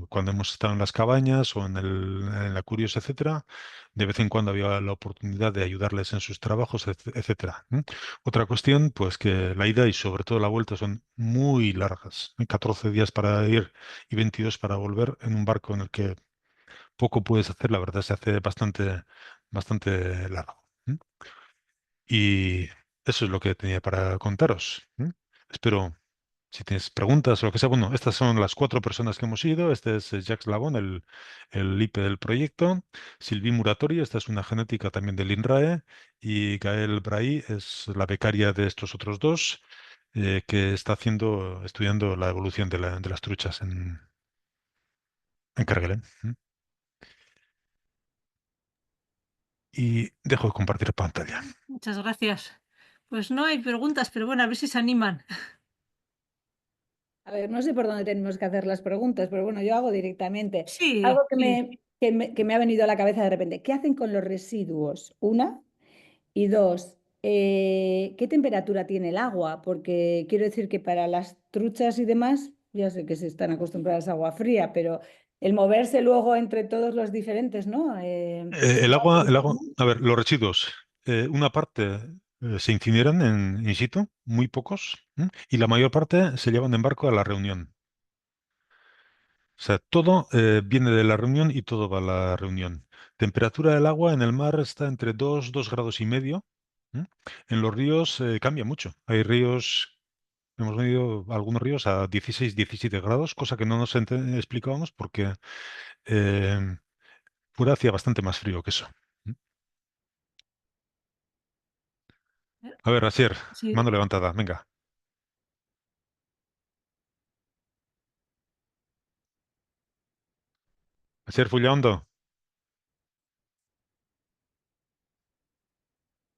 cuando hemos estado en las cabañas o en la Curios, etcétera, de vez en cuando había la oportunidad de ayudarles en sus trabajos, etcétera. Otra cuestión, pues que la ida y sobre todo la vuelta son muy largas, 14 días para ir y 22 para volver en un barco en el que poco puedes hacer, la verdad se hace bastante, bastante largo. Y eso es lo que tenía para contaros. Espero, si tienes preguntas o lo que sea, bueno, estas son las 4 personas que hemos ido. Este es Jacques Labón, el IP del proyecto. Sylvie Muratori, esta es una genética también del INRAE. Y Gael Bray es la becaria de estos otros dos. que está estudiando la evolución de las truchas en Kerguelen. Y dejo de compartir pantalla. Muchas gracias. Pues no hay preguntas, pero bueno, a ver si se animan. A ver, no sé por dónde tenemos que hacer las preguntas, pero bueno, yo hago directamente. Sí, Algo que sí. me ha venido a la cabeza de repente. ¿Qué hacen con los residuos? Una. Y dos, ¿qué temperatura tiene el agua? Porque quiero decir que para las truchas y demás, ya sé que se están acostumbradas a agua fría, pero el moverse luego entre todos los diferentes, ¿no? A ver, los residuos, una parte se incineran in situ, muy pocos, y la mayor parte se llevan en barco a la reunión. O sea, todo viene de la reunión y todo va a la reunión. Temperatura del agua en el mar está entre 2 grados y medio. ¿M? En los ríos cambia mucho. Hay ríos, hemos medido algunos ríos a 16, 17 grados, cosa que no nos explicábamos porque eh, fuera hacía bastante más frío que eso. ¿M? A ver, Asier, Sí. mano levantada, venga. Asier Fullaondo,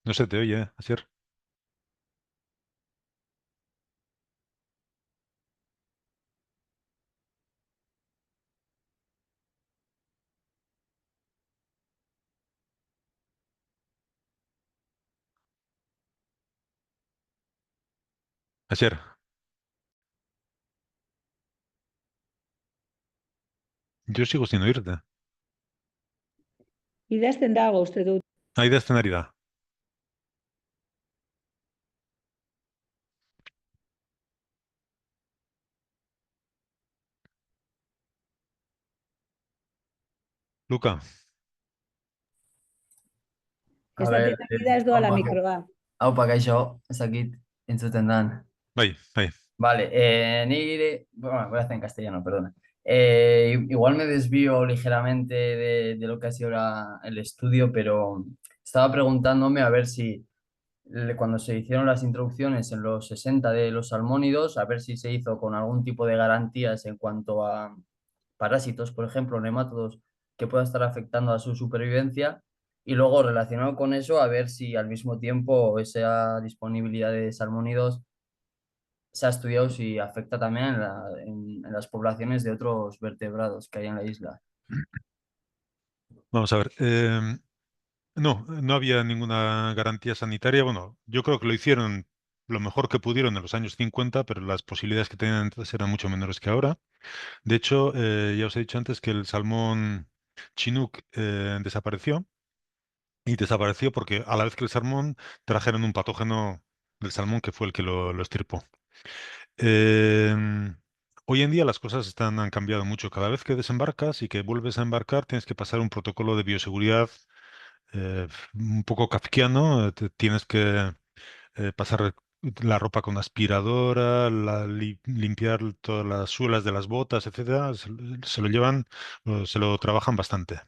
no se te oye, Asier. Asier, yo sigo sin oírte. Idazten dago uste dut. Hay de escenaridad. Luca, A Esaten ver, ari da ez doala aupa, mikroa. aupa kaixo, ez dakit entzuten dan. ahí, ahí. Vale, bueno, voy a hacer en castellano, perdona. Igual me desvío ligeramente de lo que ha sido el estudio, pero estaba preguntándome a ver si cuando se hicieron las introducciones en los 60 de los salmónidos, a ver si se hizo con algún tipo de garantías en cuanto a parásitos, por ejemplo, nemátodos que puedan estar afectando a su supervivencia. Y luego relacionado con eso, a ver si al mismo tiempo esa disponibilidad de salmónidos se ha estudiado si afecta también en las poblaciones de otros vertebrados que hay en la isla. Vamos a ver. No, no había ninguna garantía sanitaria. Bueno, yo creo que lo hicieron lo mejor que pudieron en los años 50, pero las posibilidades que tenían entonces eran mucho menores que ahora. De hecho, ya os he dicho antes que el salmón Chinook desapareció y desapareció porque a la vez que el salmón trajeron un patógeno del salmón que fue el que lo estirpó. Em, Hoy en día las cosas han cambiado mucho. Cada vez que desembarcas y que vuelves a embarcar, tienes que pasar un protocolo de bioseguridad un poco kafkiano. Tienes que pasar la ropa con aspiradora, limpiar todas las suelas de las botas, etcétera. Se lo llevan, se lo trabajan bastante.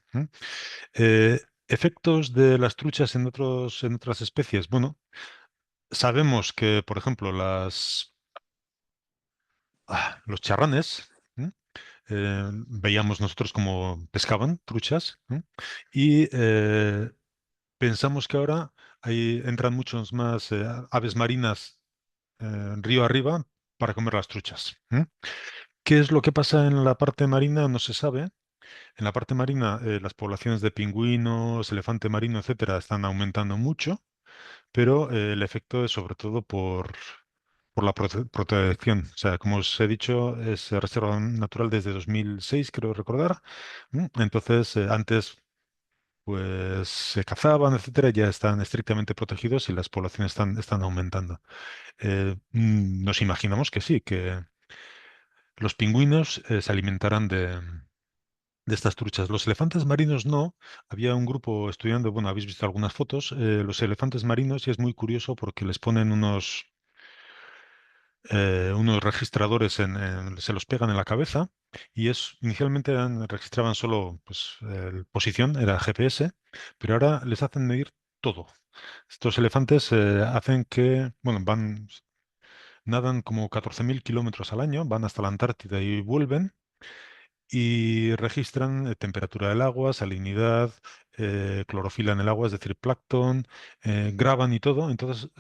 Efectos de las truchas en otras especies. Bueno, sabemos que, por ejemplo, los charranes, veíamos nosotros cómo pescaban truchas, y pensamos que ahora ahí entran muchos más aves marinas río arriba para comer las truchas. ¿Qué es lo que pasa en la parte marina? No se sabe. En la parte marina, las poblaciones de pingüinos, elefante marino, etcétera, están aumentando mucho, pero el efecto es sobre todo por la protección. O sea, como os he dicho, es reserva natural desde 2006, creo recordar. Entonces, antes pues se cazaban, etcétera, ya están estrictamente protegidos y las poblaciones están aumentando. Nos imaginamos que sí, que los pingüinos se alimentarán de estas truchas. Los elefantes marinos no. Había un grupo estudiando, bueno, habéis visto algunas fotos. Los elefantes marinos, y es muy curioso porque les ponen unos registradores se los pegan en la cabeza y inicialmente registraban solo pues, posición, era GPS, pero ahora les hacen medir todo. Estos elefantes hacen que, bueno, van nadan como 14.000 kilómetros al año, van hasta la Antártida y vuelven y registran temperatura del agua, salinidad, clorofila en el agua, es decir, plancton, graban y todo. Entonces,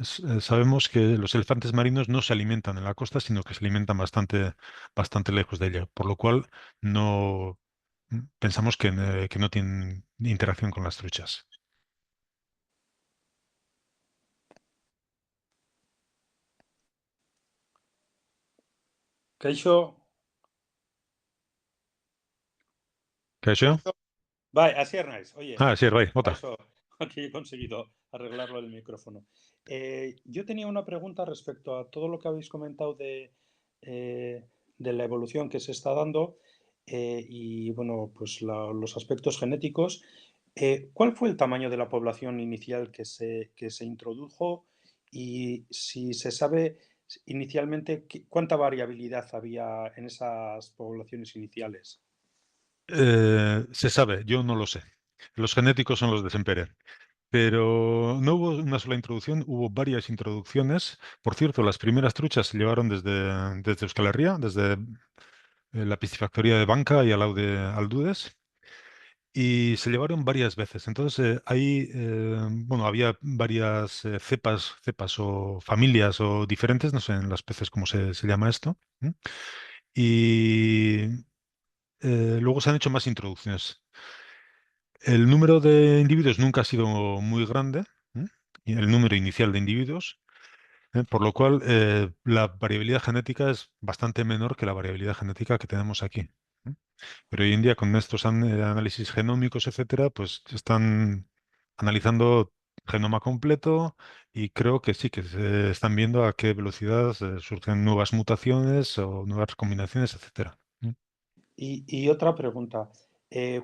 sabemos que los elefantes marinos no se alimentan en la costa, sino que se alimentan bastante lejos de ella, por lo cual no pensamos que no tienen interacción con las truchas. Kaixo, ¿Qué ha hecho? bai, hasier naiz. Oye, Ah, sí, Ray, otra. eso, aquí he conseguido arreglarlo el micrófono. Yo tenía una pregunta respecto a todo lo que habéis comentado de la evolución que se está dando y, bueno, pues los aspectos genéticos. ¿Cuál fue el tamaño de la población inicial que se introdujo y si se sabe inicialmente cuánta variabilidad había en esas poblaciones iniciales? Se sabe, yo no lo sé. Los genéticos son los de Sempere. Pero no hubo una sola introducción, hubo varias introducciones. Por cierto, las primeras truchas se llevaron desde Euskal Herria, desde la piscifactoría de Banca y al lado de Aldudes, y se llevaron varias veces. Entonces, ahí, bueno, había varias cepas o familias o diferentes, no sé en las peces cómo se llama esto. ¿M? Y luego se han hecho más introducciones. El número de individuos nunca ha sido muy grande, ¿m? Y el número inicial de individuos, por lo cual la variabilidad genética es bastante menor que la variabilidad genética que tenemos aquí. ¿M? Pero hoy en día con estos análisis genómicos, etcétera, pues están analizando genoma completo y creo que sí, que se están viendo a qué velocidad surgen nuevas mutaciones o nuevas combinaciones, etcétera. ¿M? Y otra pregunta,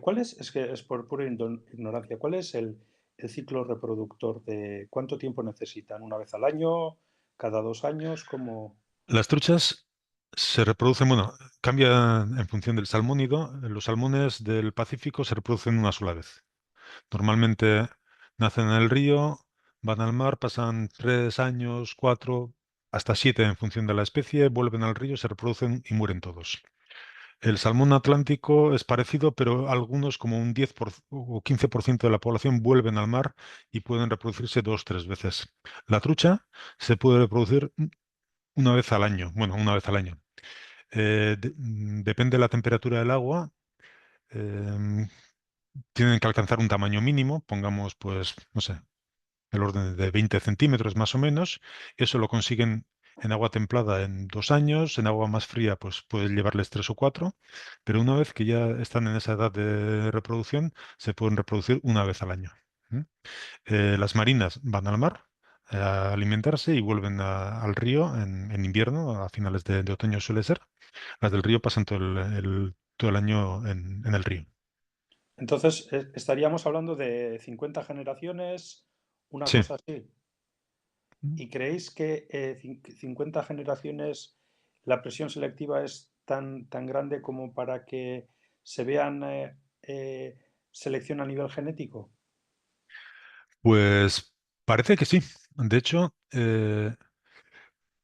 ¿cuál es que es por pura ignorancia, cuál es el ciclo reproductor de cuánto tiempo necesitan? ¿Una vez al año? ¿Cada 2 años? ¿Cómo? Las truchas se reproducen, bueno, cambia en función del salmónido. Los salmones del Pacífico se reproducen una sola vez. Normalmente nacen en el río, van al mar, pasan 3 años, 4, hasta 7 en función de la especie, vuelven al río, se reproducen y mueren todos. El salmón atlántico es parecido, pero algunos, como un 10 o 15% de la población, vuelven al mar y pueden reproducirse 2, 3 veces. La trucha se puede reproducir una vez al año, bueno, una vez al año. Depende de la temperatura del agua. em, Tienen que alcanzar un tamaño mínimo, pongamos, pues, no sé, el orden de 20 centímetros más o menos. Eso lo consiguen en agua templada en 2 años, en agua más fría, pues puede llevarles 3 o 4, pero una vez que ya están en esa edad de reproducción, se pueden reproducir una vez al año. ¿M? Las marinas van al mar a alimentarse y vuelven al río en invierno, a finales de otoño suele ser. Las del río pasan todo el año en el río. Entonces, estaríamos hablando de 50 generaciones, una Sí. cosa así. ¿Y creéis que 50 generaciones la presión selectiva es tan grande como para que se vean selección a nivel genético? Pues parece que sí. De hecho,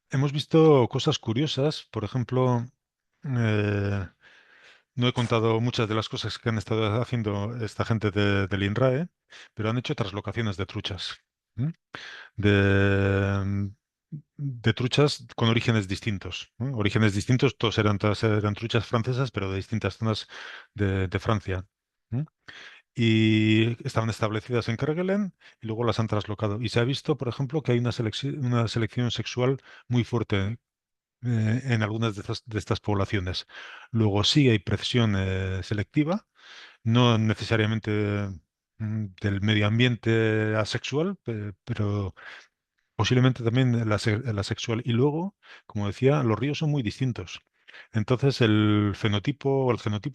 hemos visto cosas curiosas. Por ejemplo, eh, no he contado muchas de las cosas que han estado haciendo esta gente del INRAE, pero han hecho traslocaciones de truchas. ¿M? De, de truchas con orígenes distintos. ¿No? Orígenes distintos, todas eran truchas francesas, pero de distintas zonas de Francia. ¿M? Y estaban establecidas en Kerguelen y luego las han traslocado. Y se ha visto, por ejemplo, que hay una selección sexual muy fuerte en algunas de estas poblaciones. Luego sí hay presión selectiva, no necesariamente del medio ambiente asexual, pero posiblemente también la sexual. Y luego, como decía, los ríos son muy distintos. Entonces, el genotipo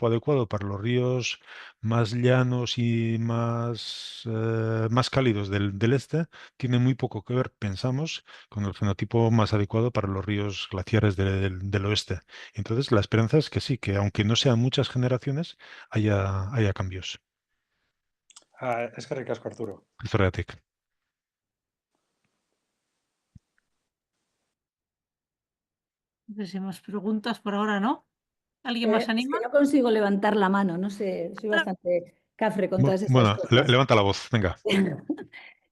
adecuado para los ríos más llanos y más cálidos del este tiene muy poco que ver, pensamos, con el fenotipo más adecuado para los ríos glaciares del oeste. Entonces, la esperanza es que sí, que aunque no sean muchas generaciones, haya cambios. Es que ricasco, Arturo. Zergatik. No sé si más preguntas por ahora, ¿no? ¿Alguien más Es anima? que no consigo levantar la mano, no sé, soy bastante cafre con todas estas Bueno, cosas. levanta la voz, venga.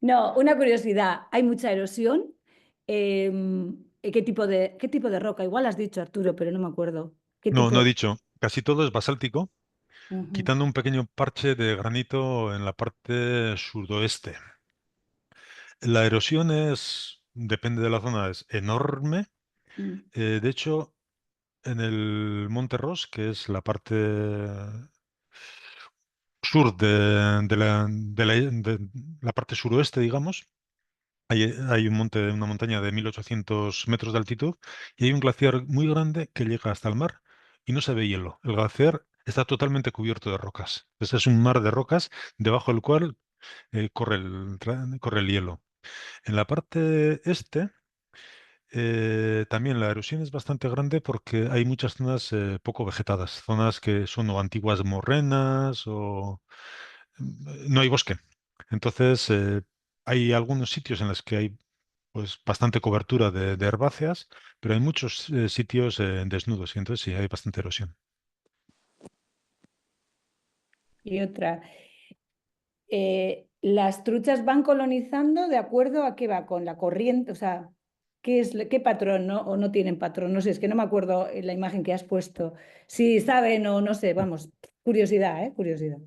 No, una curiosidad, hay mucha erosión. Qué tipo de roca? Igual has dicho, Arturo, pero no me acuerdo. ¿Qué No, no he tipo? dicho. Casi todo es basáltico, Ujú, quitando un pequeño parche de granito en la parte sudoeste. La erosión depende de la zona, es enorme. mm, De hecho, en el Monte Ross, que es la parte sur de la parte suroeste, digamos, hay una montaña de 1800 metros de altitud y hay un glaciar muy grande que llega hasta el mar y no se ve hielo. El glaciar está totalmente cubierto de rocas. Este es un mar de rocas debajo del cual corre el hielo. En la parte este, también la erosión es bastante grande porque hay muchas zonas poco vegetadas, zonas que son o antiguas morrenas o no hay bosque. Entonces, hay algunos sitios en los que hay pues bastante cobertura de herbáceas, pero hay muchos sitios desnudos y entonces sí, hay bastante erosión. y otra. Las truchas van colonizando de acuerdo a qué va con la corriente, o sea, qué patrón, ¿no? O no tienen patrón, no sé, es que no me acuerdo en la imagen que has puesto. Si saben o no sé, vamos, curiosidad, ¿eh? Curiosidad.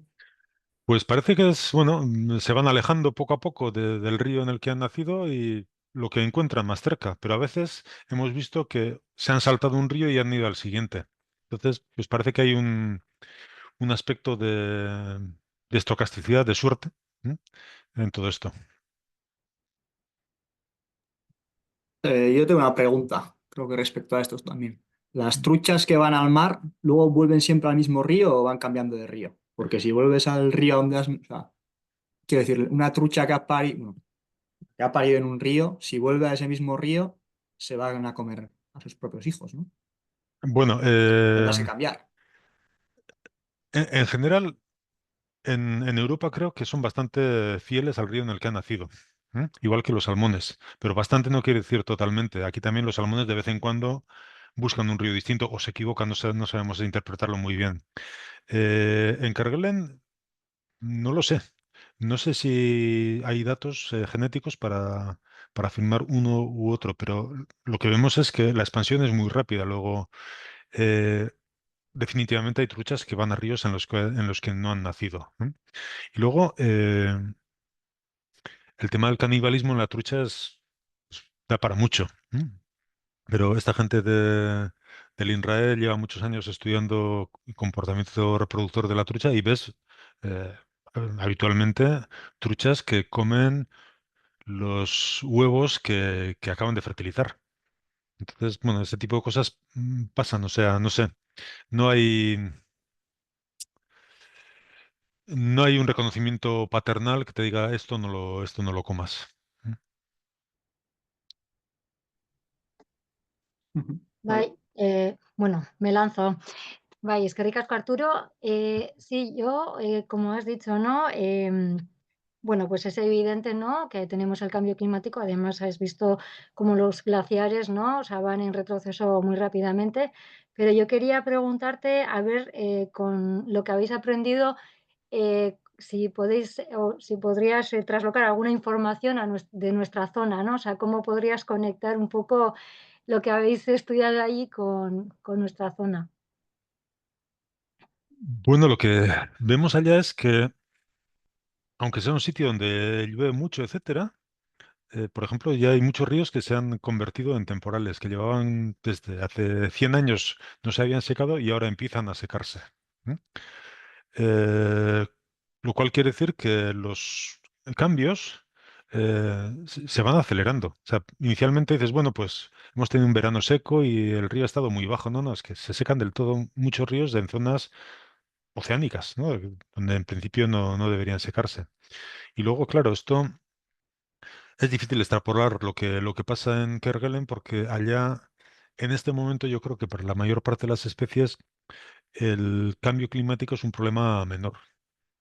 Pues parece que bueno, se van alejando poco a poco del río en el que han nacido y lo que encuentran más cerca, pero a veces hemos visto que se han saltado un río y han ido al siguiente. Entonces, pues parece que hay un aspecto de estocasticidad, de suerte, ¿m? En todo esto. Yo tengo una pregunta, creo que respecto a estos también. ¿Las truchas que van al mar luego vuelven siempre al mismo río o van cambiando de río? Porque si vuelves al río donde has... O sea, quiero decir, una trucha que ha parido en un río, si vuelve a ese mismo río, se van a comer a sus propios hijos, ¿no? Bueno, Tendrás que cambiar. en general, en Europa creo que son bastante fieles al río en el que han nacido, igual que los salmones, pero bastante no quiere decir totalmente. Aquí también los salmones de vez en cuando buscan un río distinto o se equivocan, no sabemos interpretarlo muy bien. En Kerguelen no lo sé. No sé si hay datos genéticos para afirmar uno u otro, pero lo que vemos es que la expansión es muy rápida. Luego, eh, definitivamente hay truchas que van a ríos en los que no han nacido. Y luego, el tema del canibalismo en la trucha da para mucho. Pero esta gente del INRAE lleva muchos años estudiando el comportamiento reproductor de la trucha y ves habitualmente truchas que comen los huevos que acaban de fertilizar. Entonces, bueno, ese tipo de cosas pasan, o sea, no sé, no hay, no hay un reconocimiento paternal que te diga esto no lo comas. Ujú. Vale. Bai, bueno, me lanzo. Bai, eskerrik asko, Arturo. Sí, yo, como has dicho, ¿no? Bueno, pues es evidente, ¿no? Que tenemos el cambio climático. Además, has visto cómo los glaciares, ¿no? O sea, van en retroceso muy rápidamente. Pero yo quería preguntarte, a ver, con lo que habéis aprendido, si podéis o si podrías traslocar alguna información de nuestra zona, ¿no? O sea, cómo podrías conectar un poco lo que habéis estudiado allí con nuestra zona. Bueno, lo que vemos allá es que, aunque sea un sitio donde llueve mucho, etcétera, por ejemplo, ya hay muchos ríos que se han convertido en temporales, que llevaban desde hace 100 años no se habían secado y ahora empiezan a secarse. ¿Mm? Eh, lo cual quiere decir que los cambios se van acelerando. O sea, inicialmente dices, bueno, pues hemos tenido un verano seco y el río ha estado muy bajo. No, no, es que se secan del todo muchos ríos en zonas oceánicas, ¿no? Donde en principio no deberían secarse. Y luego, claro, esto es difícil extrapolar lo que pasa en Kerguelen porque allá, en este momento, yo creo que para la mayor parte de las especies, el cambio climático es un problema menor.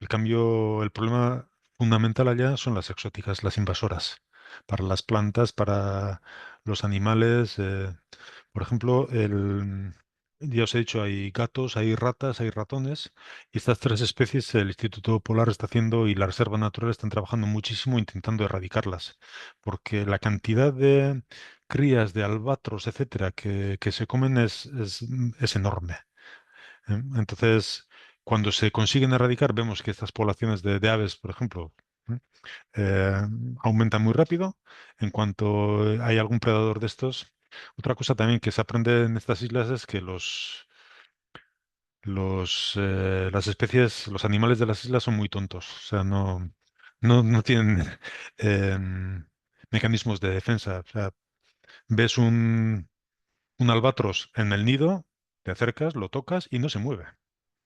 El problema fundamental allá son las exóticas, las invasoras, para las plantas, para los animales. Por ejemplo, ya os he dicho, hay gatos, hay ratas, hay ratones, y estas tres especies el Instituto Polar está haciendo y la Reserva Natural están trabajando muchísimo intentando erradicarlas, porque la cantidad de crías de albatros, etcétera, que se comen es enorme. Entonces, cuando se consiguen erradicar, vemos que estas poblaciones de aves, por ejemplo, ¿eh? eh, aumentan muy rápido. En cuanto hay algún predador de estos, otra cosa también que se aprende en estas islas es que las especies, los animales de las islas son muy tontos. O sea, no tienen em, mecanismos de defensa. O sea, ves un albatros en el nido, te acercas, lo tocas y no se mueve.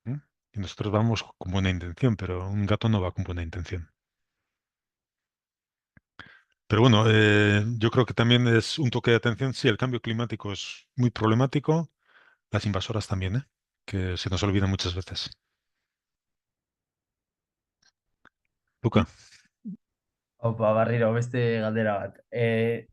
¿Mm? Y nosotros vamos con buena intención, pero un gato no va con buena intención. Pero bueno, yo creo que también es un toque de atención. Sí, el cambio climático es muy problemático, las invasoras también, ¿eh? Que se nos olvida muchas veces. Luca, Opa, Barriro, beste galdera bat.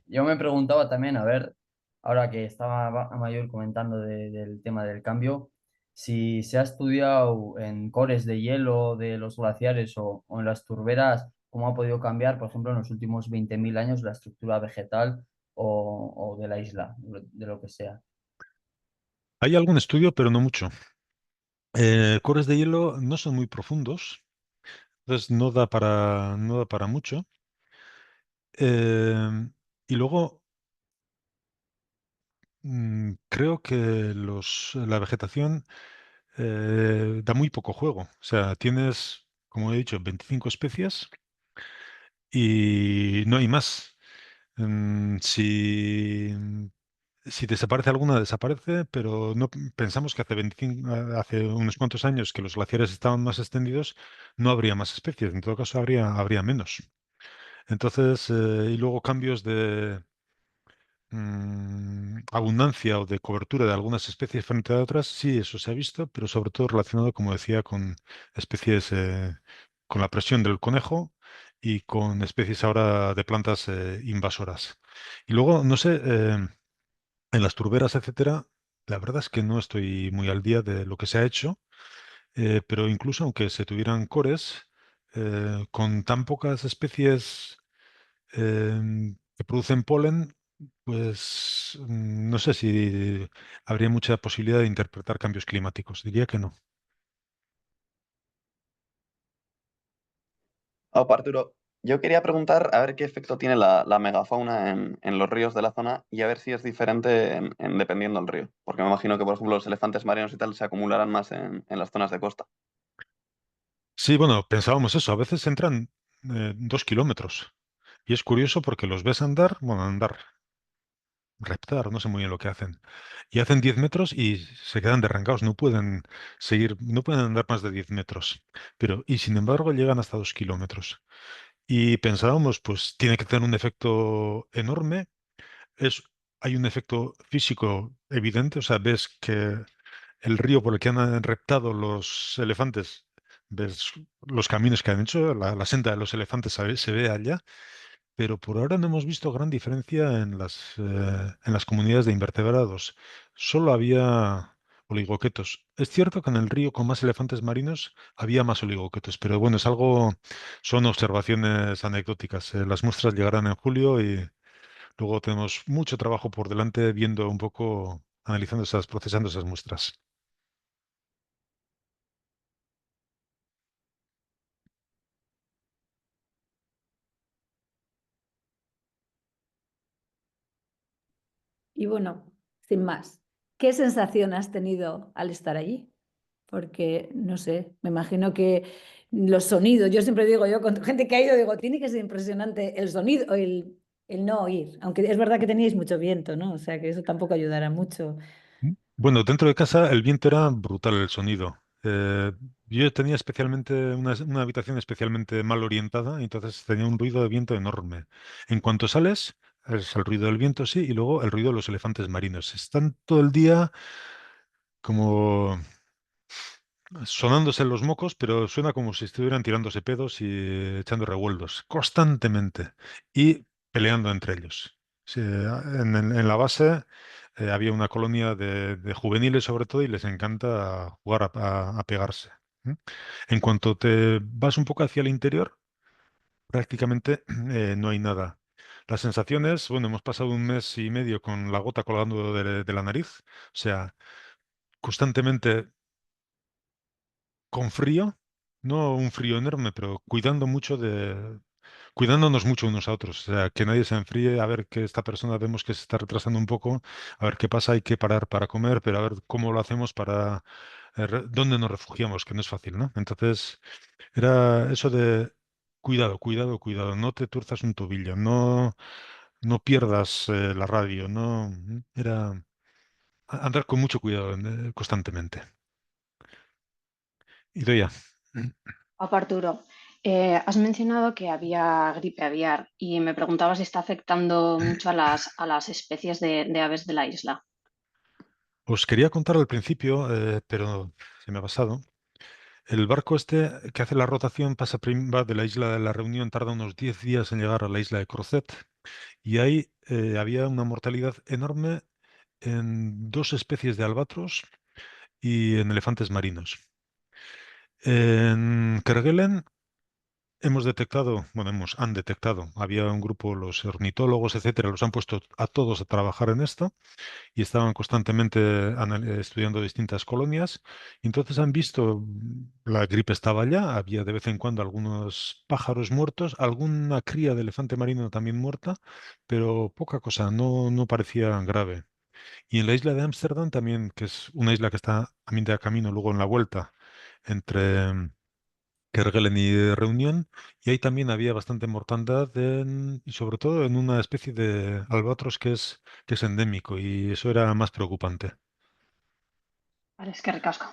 Yo me preguntaba también, a ver, ahora que estaba Mayor comentando del tema del cambio, si se ha estudiado en cores de hielo de los glaciares o en las turberas, cómo ha podido cambiar, por ejemplo, en los últimos 20.000 años la estructura vegetal o de la isla, de lo que sea. hay algún estudio, pero no mucho. Cores de hielo no son muy profundos, entonces no da para mucho. Y luego creo que la vegetación da muy poco juego. O sea, tienes, como he dicho, 25 especies y no hay más. Si desaparece alguna, desaparece, pero no pensamos que hace unos cuantos años que los glaciares estaban más extendidos, no habría más especies. En todo caso, habría menos. Entonces, y luego cambios de abundancia o de cobertura de algunas especies frente a otras, sí, eso se ha visto, pero sobre todo relacionado, como decía, con especies, con la presión del conejo y con especies ahora de plantas invasoras. Y luego, no sé, en las turberas, etcétera, la verdad es que no estoy muy al día de lo que se ha hecho, pero incluso aunque se tuvieran cores, con tan pocas especies que producen polen, pues no sé si habría mucha posibilidad de interpretar cambios climáticos. Diría que no. Arturo, yo quería preguntar a ver qué efecto tiene la megafauna en los ríos de la zona y a ver si es diferente dependiendo del río. Porque me imagino que, por ejemplo, los elefantes marinos y tal se acumularán más en las zonas de costa. Sí, bueno, pensábamos eso. A veces entran 2 kilómetros. Y es curioso porque los ves andar, bueno, andar, reptar, no sé muy bien lo que hacen. Y hacen 10 metros y se quedan derrancados, no pueden seguir, no pueden andar más de 10 metros. Y sin embargo llegan hasta 2 kilómetros. Y pensábamos, pues tiene que tener un efecto enorme. Es, hay un efecto físico evidente, o sea, ves que el río por el que han reptado los elefantes, ves los caminos que han hecho, la senda de los elefantes se ve allá, pero por ahora no hemos visto gran diferencia en las comunidades de invertebrados. Solo había oligoquetos. Es cierto que en el río con más elefantes marinos había más oligoquetos, pero bueno, son observaciones anecdóticas. Las muestras llegarán en julio y luego tenemos mucho trabajo por delante viendo un poco, procesando esas muestras. Y bueno, sin más, ¿qué sensación has tenido al estar allí? Porque, no sé, me imagino que los sonidos, yo siempre digo, yo con gente que ha ido, digo, tiene que ser impresionante el sonido, el no oír, aunque es verdad que teníais mucho viento, ¿no? O sea que eso tampoco ayudará mucho. Bueno, dentro de casa el viento era brutal, el sonido. Yo tenía especialmente una habitación especialmente mal orientada, y entonces tenía un ruido de viento enorme. En cuanto sales, es el ruido del viento, sí, y luego el ruido de los elefantes marinos. Están todo el día como sonándose los mocos, pero suena como si estuvieran tirándose pedos y echando revueldos constantemente y peleando entre ellos. Sí, en la base había una colonia de juveniles sobre todo y les encanta jugar a pegarse. ¿Mm? En cuanto te vas un poco hacia el interior, prácticamente no hay nada. Las sensaciones, bueno, hemos pasado un mes y medio con la gota colgando de la nariz, o sea, constantemente con frío, no un frío enorme, pero cuidándonos mucho unos a otros, o sea, que nadie se enfríe, a ver que esta persona vemos que se está retrasando un poco, a ver qué pasa, hay que parar para comer, pero a ver cómo lo hacemos para dónde nos refugiamos, que no es fácil, ¿no? Entonces, era eso de cuidado, cuidado, cuidado, no te tuerzas un tobillo, no pierdas la radio, no, era andar con mucho cuidado constantemente. Y ya. Opa, Arturo, has mencionado que había gripe aviar y me preguntaba si está afectando mucho a las especies de aves de la isla. Os quería contar al principio, pero se me ha pasado. El barco este que hace la rotación va de la isla de la Reunión, tarda unos 10 días en llegar a la isla de Crozet y ahí había una mortalidad enorme en dos especies de albatros y en elefantes marinos. En Kerguelen han detectado, había un grupo, los ornitólogos, etcétera, los han puesto a todos a trabajar en esto y estaban constantemente estudiando distintas colonias. Y entonces han visto, la gripe estaba allá, había de vez en cuando algunos pájaros muertos, alguna cría de elefante marino también muerta, pero poca cosa, no parecía grave. Y en la isla de Ámsterdam también, que es una isla que está a mitad de camino luego en la vuelta entre Kerguelen y Reunión, y ahí también había bastante mortandad y sobre todo en una especie de albatros que es endémico, y eso era más preocupante. Vale, es que ricasco.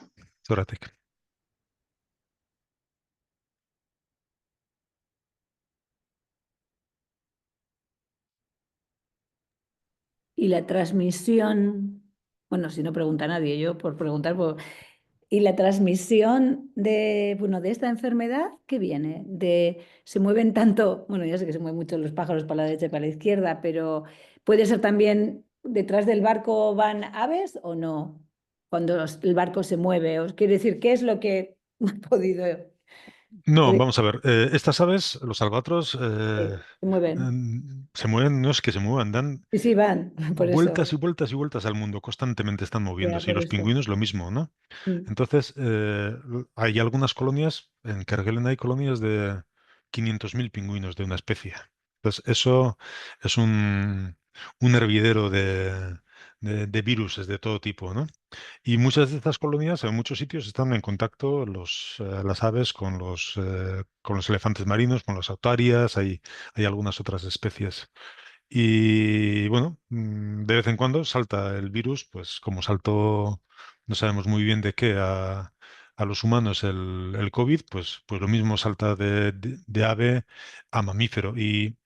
Zoratek. Y la transmisión, bueno, si no pregunta nadie, yo por preguntar, y la transmisión bueno, de esta enfermedad, ¿qué viene? Se mueven tanto, bueno, ya sé que se mueven mucho los pájaros para la derecha y para la izquierda, pero ¿puede ser también detrás del barco van aves o no? Cuando el barco se mueve, os quiero decir, ¿qué es lo que ha podido? No, vamos a ver. Estas aves, los albatros, Se mueven. se mueven, no es que se muevan, dan Sí, sí, van, por eso. vueltas y vueltas y vueltas al mundo, constantemente están Ya, moviéndose. Y por los eso. pingüinos lo mismo, ¿no? Mm. Entonces, hay algunas colonias, en Kerguelen hay colonias de 500.000 pingüinos de una especie. Entonces, eso es un hervidero de virus de todo tipo, ¿no? Y muchas de estas colonias, en muchos sitios, están en contacto las aves con los elefantes marinos, con las autarias, hay algunas otras especies. Y bueno, de vez en cuando salta el virus, pues como saltó, no sabemos muy bien de qué, a los humanos el COVID, pues lo mismo salta de ave a mamífero. Y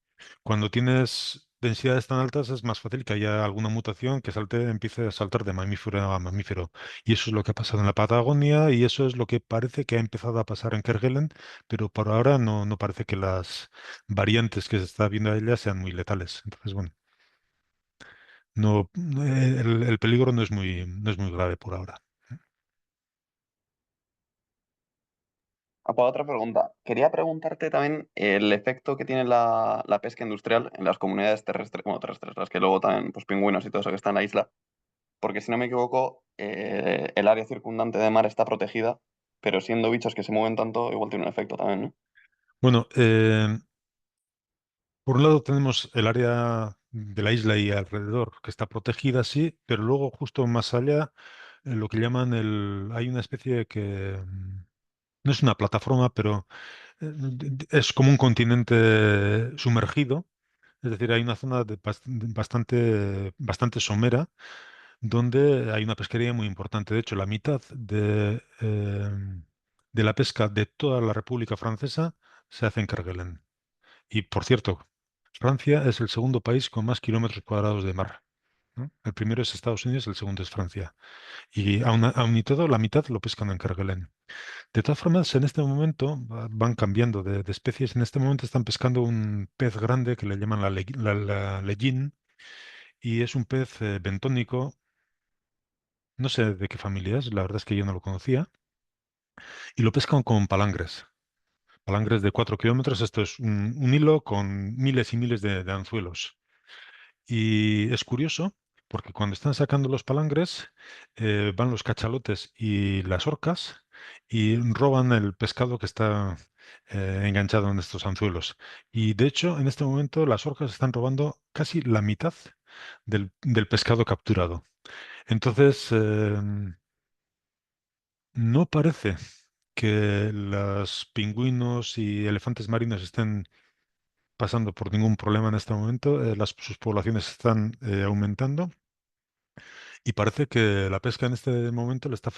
cuando tienes densidades tan altas es más fácil que haya alguna mutación que empiece a saltar de mamífero a mamífero. Y eso es lo que ha pasado en la Patagonia y eso es lo que parece que ha empezado a pasar en Kerguelen, pero por ahora no parece que las variantes que se está viendo allá sean muy letales. Entonces, bueno, el peligro no es muy grave por ahora. Otra pregunta. Quería preguntarte también el efecto que tiene la pesca industrial en las comunidades terrestres, bueno, terrestres, las que luego también, pues pingüinos y todo eso que está en la isla, porque si no me equivoco, el área circundante de mar está protegida, pero siendo bichos que se mueven tanto, igual tiene un efecto también, ¿no? Bueno, por un lado tenemos el área de la isla y alrededor que está protegida, sí, pero luego justo más allá, lo que llaman hay una especie no es una plataforma, pero es como un continente sumergido, es decir, hay una zona bastante somera donde hay una pesquería muy importante. De hecho, la mitad de la pesca de toda la República Francesa se hace en Kerguelen. Y por cierto, Francia es el segundo país con más kilómetros cuadrados de mar, ¿no? El primero es Estados Unidos, el segundo es Francia. Y aun y todo, la mitad lo pescan en Kerguelen. De todas formas, en este momento van cambiando de especies. En este momento están pescando un pez grande que le llaman la leguín y es un pez bentónico, no sé de qué familia es, la verdad es que yo no lo conocía, y lo pescan con palangres. Palangres de 4 kilómetros, esto es un hilo con miles y miles de anzuelos. Y es curioso porque cuando están sacando los palangres, van los cachalotes y las orcas y roban el pescado que está enganchado en estos anzuelos. Y de hecho, en este momento las orcas están robando casi la mitad del pescado capturado. Entonces, no parece que los pingüinos y elefantes marinos estén pasando por ningún problema en este momento. Sus poblaciones están aumentando y parece que la pesca en este momento le está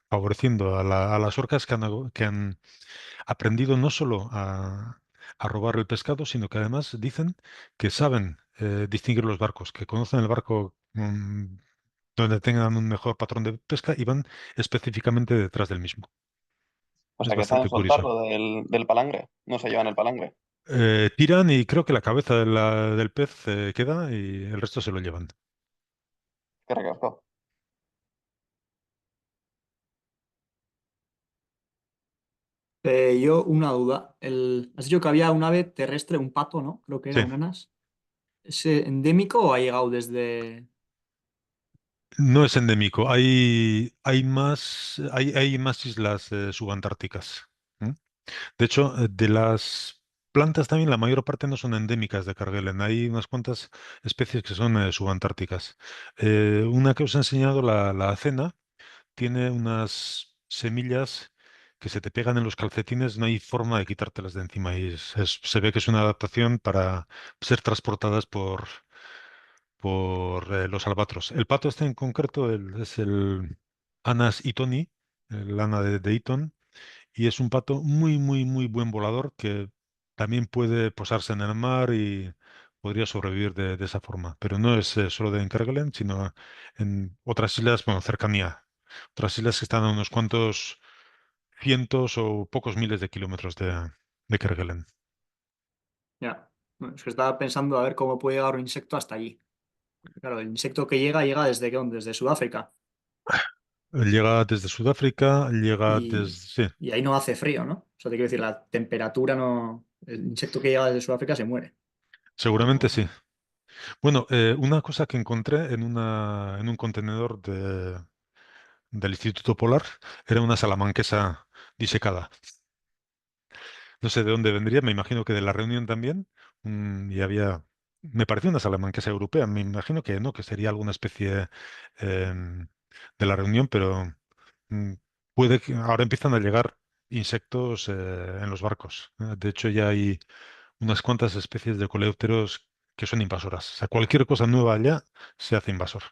favoreciendo a las orcas que han aprendido no solo a robar el pescado, sino que además dicen que saben distinguir los barcos, que conocen el barco donde tengan un mejor patrón de pesca y van específicamente detrás del mismo. O Es sea que saben bastante curioso. soltarlo del palangre. No se llevan el palangre. Tiran y creo que la cabeza del pez queda y el resto se lo llevan. Qué ricasco. Yo una duda. Has dicho que había un ave terrestre, un pato, ¿no? Creo que era Sí, un anas. ¿Es endémico o ha llegado desde...? no es endémico. Hay más islas subantárticas. ¿M? De hecho, de las plantas también, la mayor parte no son endémicas de Kerguelen. Hay unas cuantas especies que son subantárticas. Una que os he enseñado, la acena, tiene unas semillas que se te pegan en los calcetines, no hay forma de quitártelas de encima y se ve que es una adaptación para ser transportadas por los albatros. El pato este en concreto es el Anas itoni, el ana de Eaton, y es un pato muy, muy, muy buen volador que también puede posarse en el mar y podría sobrevivir de esa forma. Pero no es solo de Kerguelen, sino en otras islas, bueno, cercanía. Otras islas que están a unos cuantos cientos o pocos miles de kilómetros de Kerguelen. Ya. Bueno, es que estaba pensando a ver cómo puede llegar un insecto hasta allí. Claro, el insecto que llega desde, ¿qué? ¿Desde Sudáfrica. Llega desde Sudáfrica, llega Y, desde... Sí, y ahí no hace frío, ¿no? O sea, te quiero decir, la temperatura no... El insecto que llega desde Sudáfrica se muere. seguramente No- sí. Bueno, una cosa que encontré en un contenedor del Instituto Polar era una salamanquesa disecada. No sé de dónde vendría, me imagino que de la reunión también. Y me pareció una salamanquesa europea, me imagino que no, que sería alguna especie em, de la reunión, pero mm, puede que ahora empiezan a llegar insectos en los barcos. De hecho, ya hay unas cuantas especies de coleópteros que son invasoras. O sea, cualquier cosa nueva allá se hace invasor.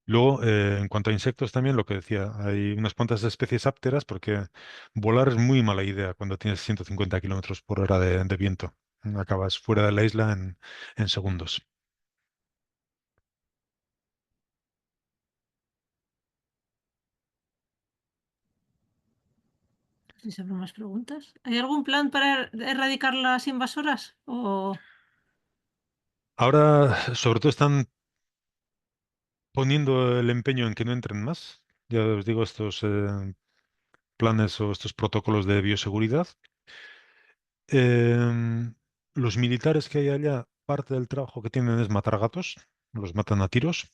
Luego, en cuanto a insectos también, lo que decía, hay unas cuantas especies ápteras porque volar es muy mala idea cuando tienes 150 kilómetros por hora de viento. Acabas fuera de la isla en segundos. Si se abren más preguntas. ¿Hay algún plan para erradicar las invasoras? O... Ahora, sobre todo, están poniendo el empeño en que no entren más. Ya os digo, estos planes o estos protocolos de bioseguridad. Em, los militares que hay allá, parte del trabajo que tienen es matar gatos, los matan a tiros.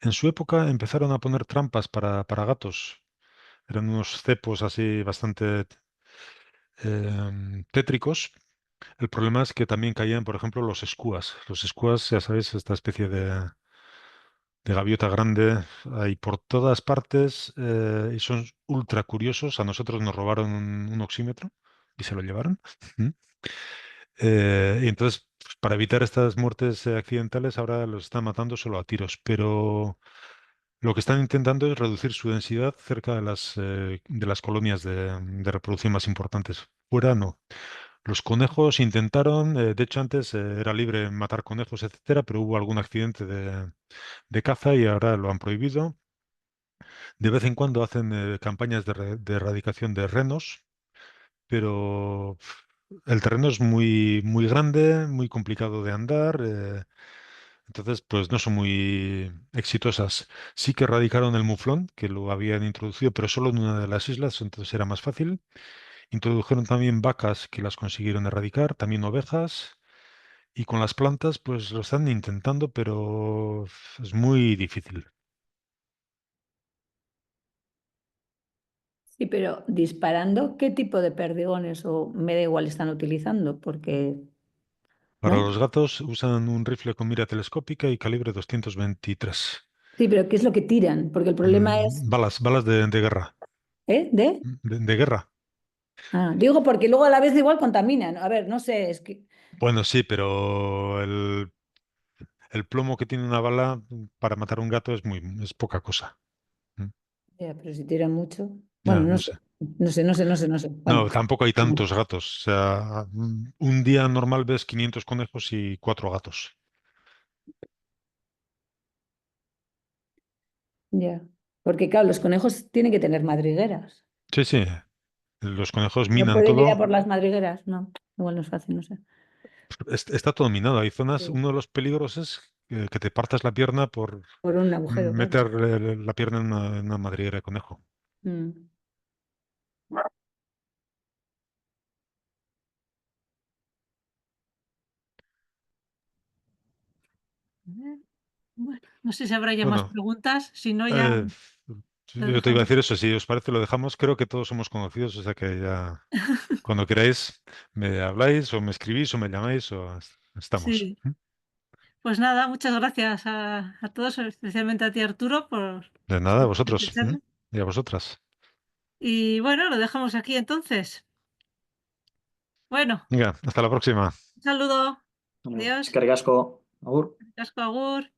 En su época empezaron a poner trampas para gatos. Eran unos cepos así bastante tétricos. El problema es que también caían, por ejemplo, los escuas. Los escuas, ya sabéis, esta especie de gaviota grande, hay por todas partes y son ultra curiosos. A nosotros nos robaron un oxímetro y se lo llevaron. Y entonces, pues, para evitar estas muertes accidentales, ahora los están matando solo a tiros. Pero lo que están intentando es reducir su densidad cerca de las colonias de reproducción más importantes. Fuera no. Los conejos intentaron, de hecho antes era libre matar conejos, etcétera, pero hubo algún accidente de caza y ahora lo han prohibido. De vez en cuando hacen campañas de erradicación de renos, pero el terreno es muy grande, muy complicado de andar, entonces pues no son muy exitosas. Sí que erradicaron el muflón, que lo habían introducido, pero solo en una de las islas, entonces era más fácil. Introdujeron también vacas que las consiguieron erradicar, también ovejas, y con las plantas pues lo están intentando, pero es muy difícil. Sí, pero disparando, ¿qué tipo de perdigones o me da igual están utilizando? Porque, Para ¿no? los gatos usan un rifle con mira telescópica y calibre 223. Sí, pero ¿qué es lo que tiran? Porque el problema es, Balas de guerra. ¿eh? ¿De? De guerra. Ah, digo porque luego a la vez igual contaminan. A ver, no sé, es que... Bueno, sí, pero el plomo que tiene una bala para matar a un gato es poca cosa. Mm. Ya, pero si tiran mucho... Bueno, Ya, no no sé, sé. no sé. No, Bueno, tampoco hay tantos gatos. O sea, un día normal ves 500 conejos y 4 gatos. ya. Porque claro, los conejos tienen que tener madrigueras. Sí, sí. Los conejos No minan pueden ir a todo. por las madrigueras, no. Igual no es fácil, no sé. Está todo minado. Hay zonas, Sí. uno de los peligros es que te partas la pierna por Por un agujero, claro. meter la pierna en una madriguera de conejo. Mm. Bueno, no sé si habrá ya más Bueno, preguntas, si no ya eh, lo yo te iba a dejamos. decir eso. Si os parece, lo dejamos. Creo que todos somos conocidos, o sea que ya cuando queráis me habláis o me escribís o me llamáis o estamos. Sí, pues nada, muchas gracias a todos, especialmente a ti Arturo por De nada, a esta interesante vosotros. charla. Y a vosotras. Y bueno, lo dejamos aquí entonces. Bueno, Venga, hasta la próxima. un saludo. Bueno, Adiós. eskerrik asko. Agur. Casco agur.